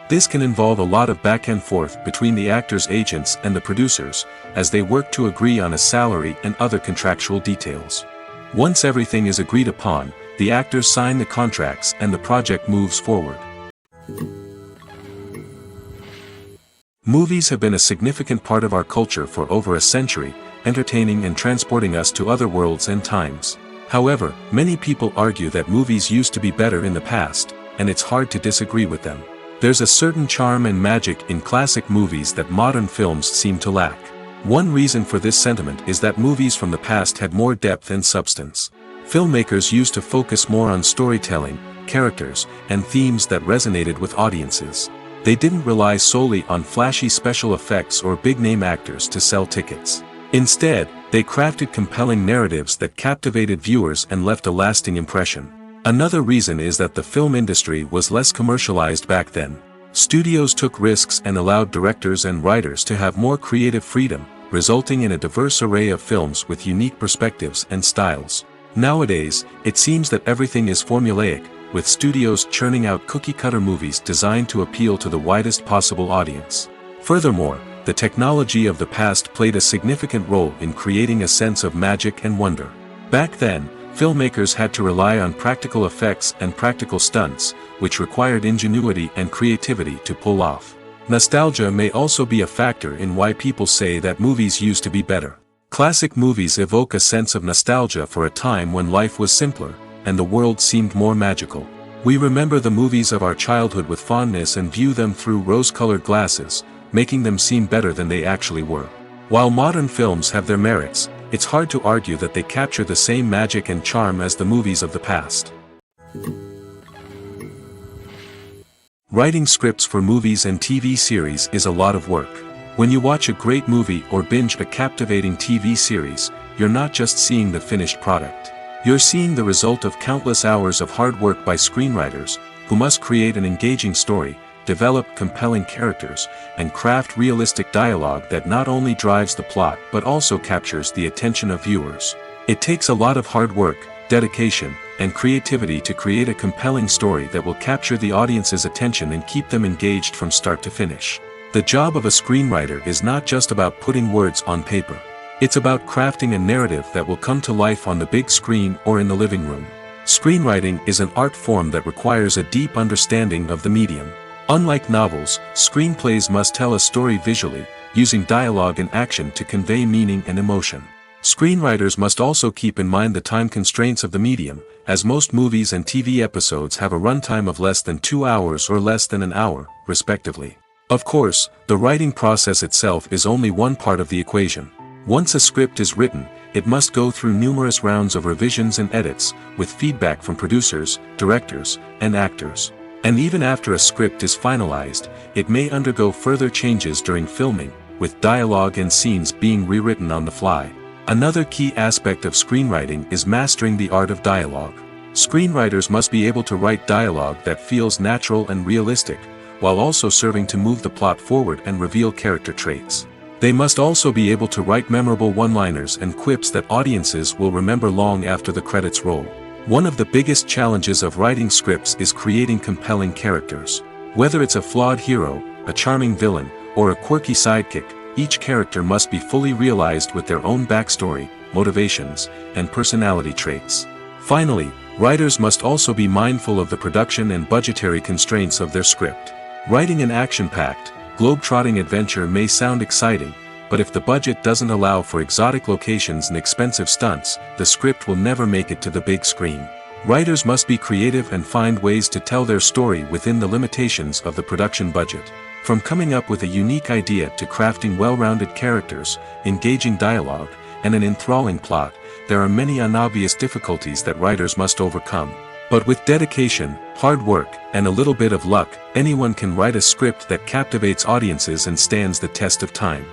This can involve a lot of back and forth between the actors' agents and the producers, as they work to agree on a salary and other contractual details. Once everything is agreed upon, the actors sign the contracts and the project moves forward. Movies have been a significant part of our culture for over a century, entertaining and transporting us to other worlds and times. However, many people argue that movies used to be better in the past, and it's hard to disagree with them. There's a certain charm and magic in classic movies that modern films seem to lack. One reason for this sentiment is that movies from the past had more depth and substance. Filmmakers used to focus more on storytelling, characters, and themes that resonated with audiences. They didn't rely solely on flashy special effects or big-name actors to sell tickets. Instead, they crafted compelling narratives that captivated viewers and left a lasting impression. Another reason is that the film industry was less commercialized back then. Studios took risks and allowed directors and writers to have more creative freedom, resulting in a diverse array of films with unique perspectives and styles. Nowadays, it seems that everything is formulaic, with studios churning out cookie-cutter movies designed to appeal to the widest possible audience. Furthermore, the technology of the past played a significant role in creating a sense of magic and wonder. Back then, filmmakers had to rely on practical effects and practical stunts, which required ingenuity and creativity to pull off. Nostalgia may also be a factor in why people say that movies used to be better. Classic movies evoke a sense of nostalgia for a time when life was simpler, and the world seemed more magical. We remember the movies of our childhood with fondness and view them through rose-colored glasses, making them seem better than they actually were. While modern films have their merits, it's hard to argue that they capture the same magic and charm as the movies of the past. Writing scripts for movies and TV series is a lot of work. When you watch a great movie or binge a captivating TV series, you're not just seeing the finished product. You're seeing the result of countless hours of hard work by screenwriters, who must create an engaging story, develop compelling characters, and craft realistic dialogue that not only drives the plot but also captures the attention of viewers. It takes a lot of hard work, dedication, and creativity to create a compelling story that will capture the audience's attention and keep them engaged from start to finish. The job of a screenwriter is not just about putting words on paper. It's about crafting a narrative that will come to life on the big screen or in the living room. Screenwriting is an art form that requires a deep understanding of the medium. Unlike novels, screenplays must tell a story visually, using dialogue and action to convey meaning and emotion. Screenwriters must also keep in mind the time constraints of the medium, as most movies and TV episodes have a runtime of less than 2 hours or less than an hour, respectively. Of course, the writing process itself is only one part of the equation. Once a script is written, it must go through numerous rounds of revisions and edits, with feedback from producers, directors, and actors. And even after a script is finalized, it may undergo further changes during filming, with dialogue and scenes being rewritten on the fly. Another key aspect of screenwriting is mastering the art of dialogue. Screenwriters must be able to write dialogue that feels natural and realistic, while also serving to move the plot forward and reveal character traits. They must also be able to write memorable one-liners and quips that audiences will remember long after the credits roll. One of the biggest challenges of writing scripts is creating compelling characters. Whether it's a flawed hero, a charming villain, or a quirky sidekick, each character must be fully realized with their own backstory, motivations, and personality traits. Finally, writers must also be mindful of the production and budgetary constraints of their script. Writing an action-packed, globe-trotting adventure may sound exciting, but if the budget doesn't allow for exotic locations and expensive stunts, the script will never make it to the big screen. Writers must be creative and find ways to tell their story within the limitations of the production budget. From coming up with a unique idea to crafting well-rounded characters, engaging dialogue, and an enthralling plot, there are many unobvious difficulties that writers must overcome. But with dedication, hard work, and a little bit of luck, anyone can write a script that captivates audiences and stands the test of time.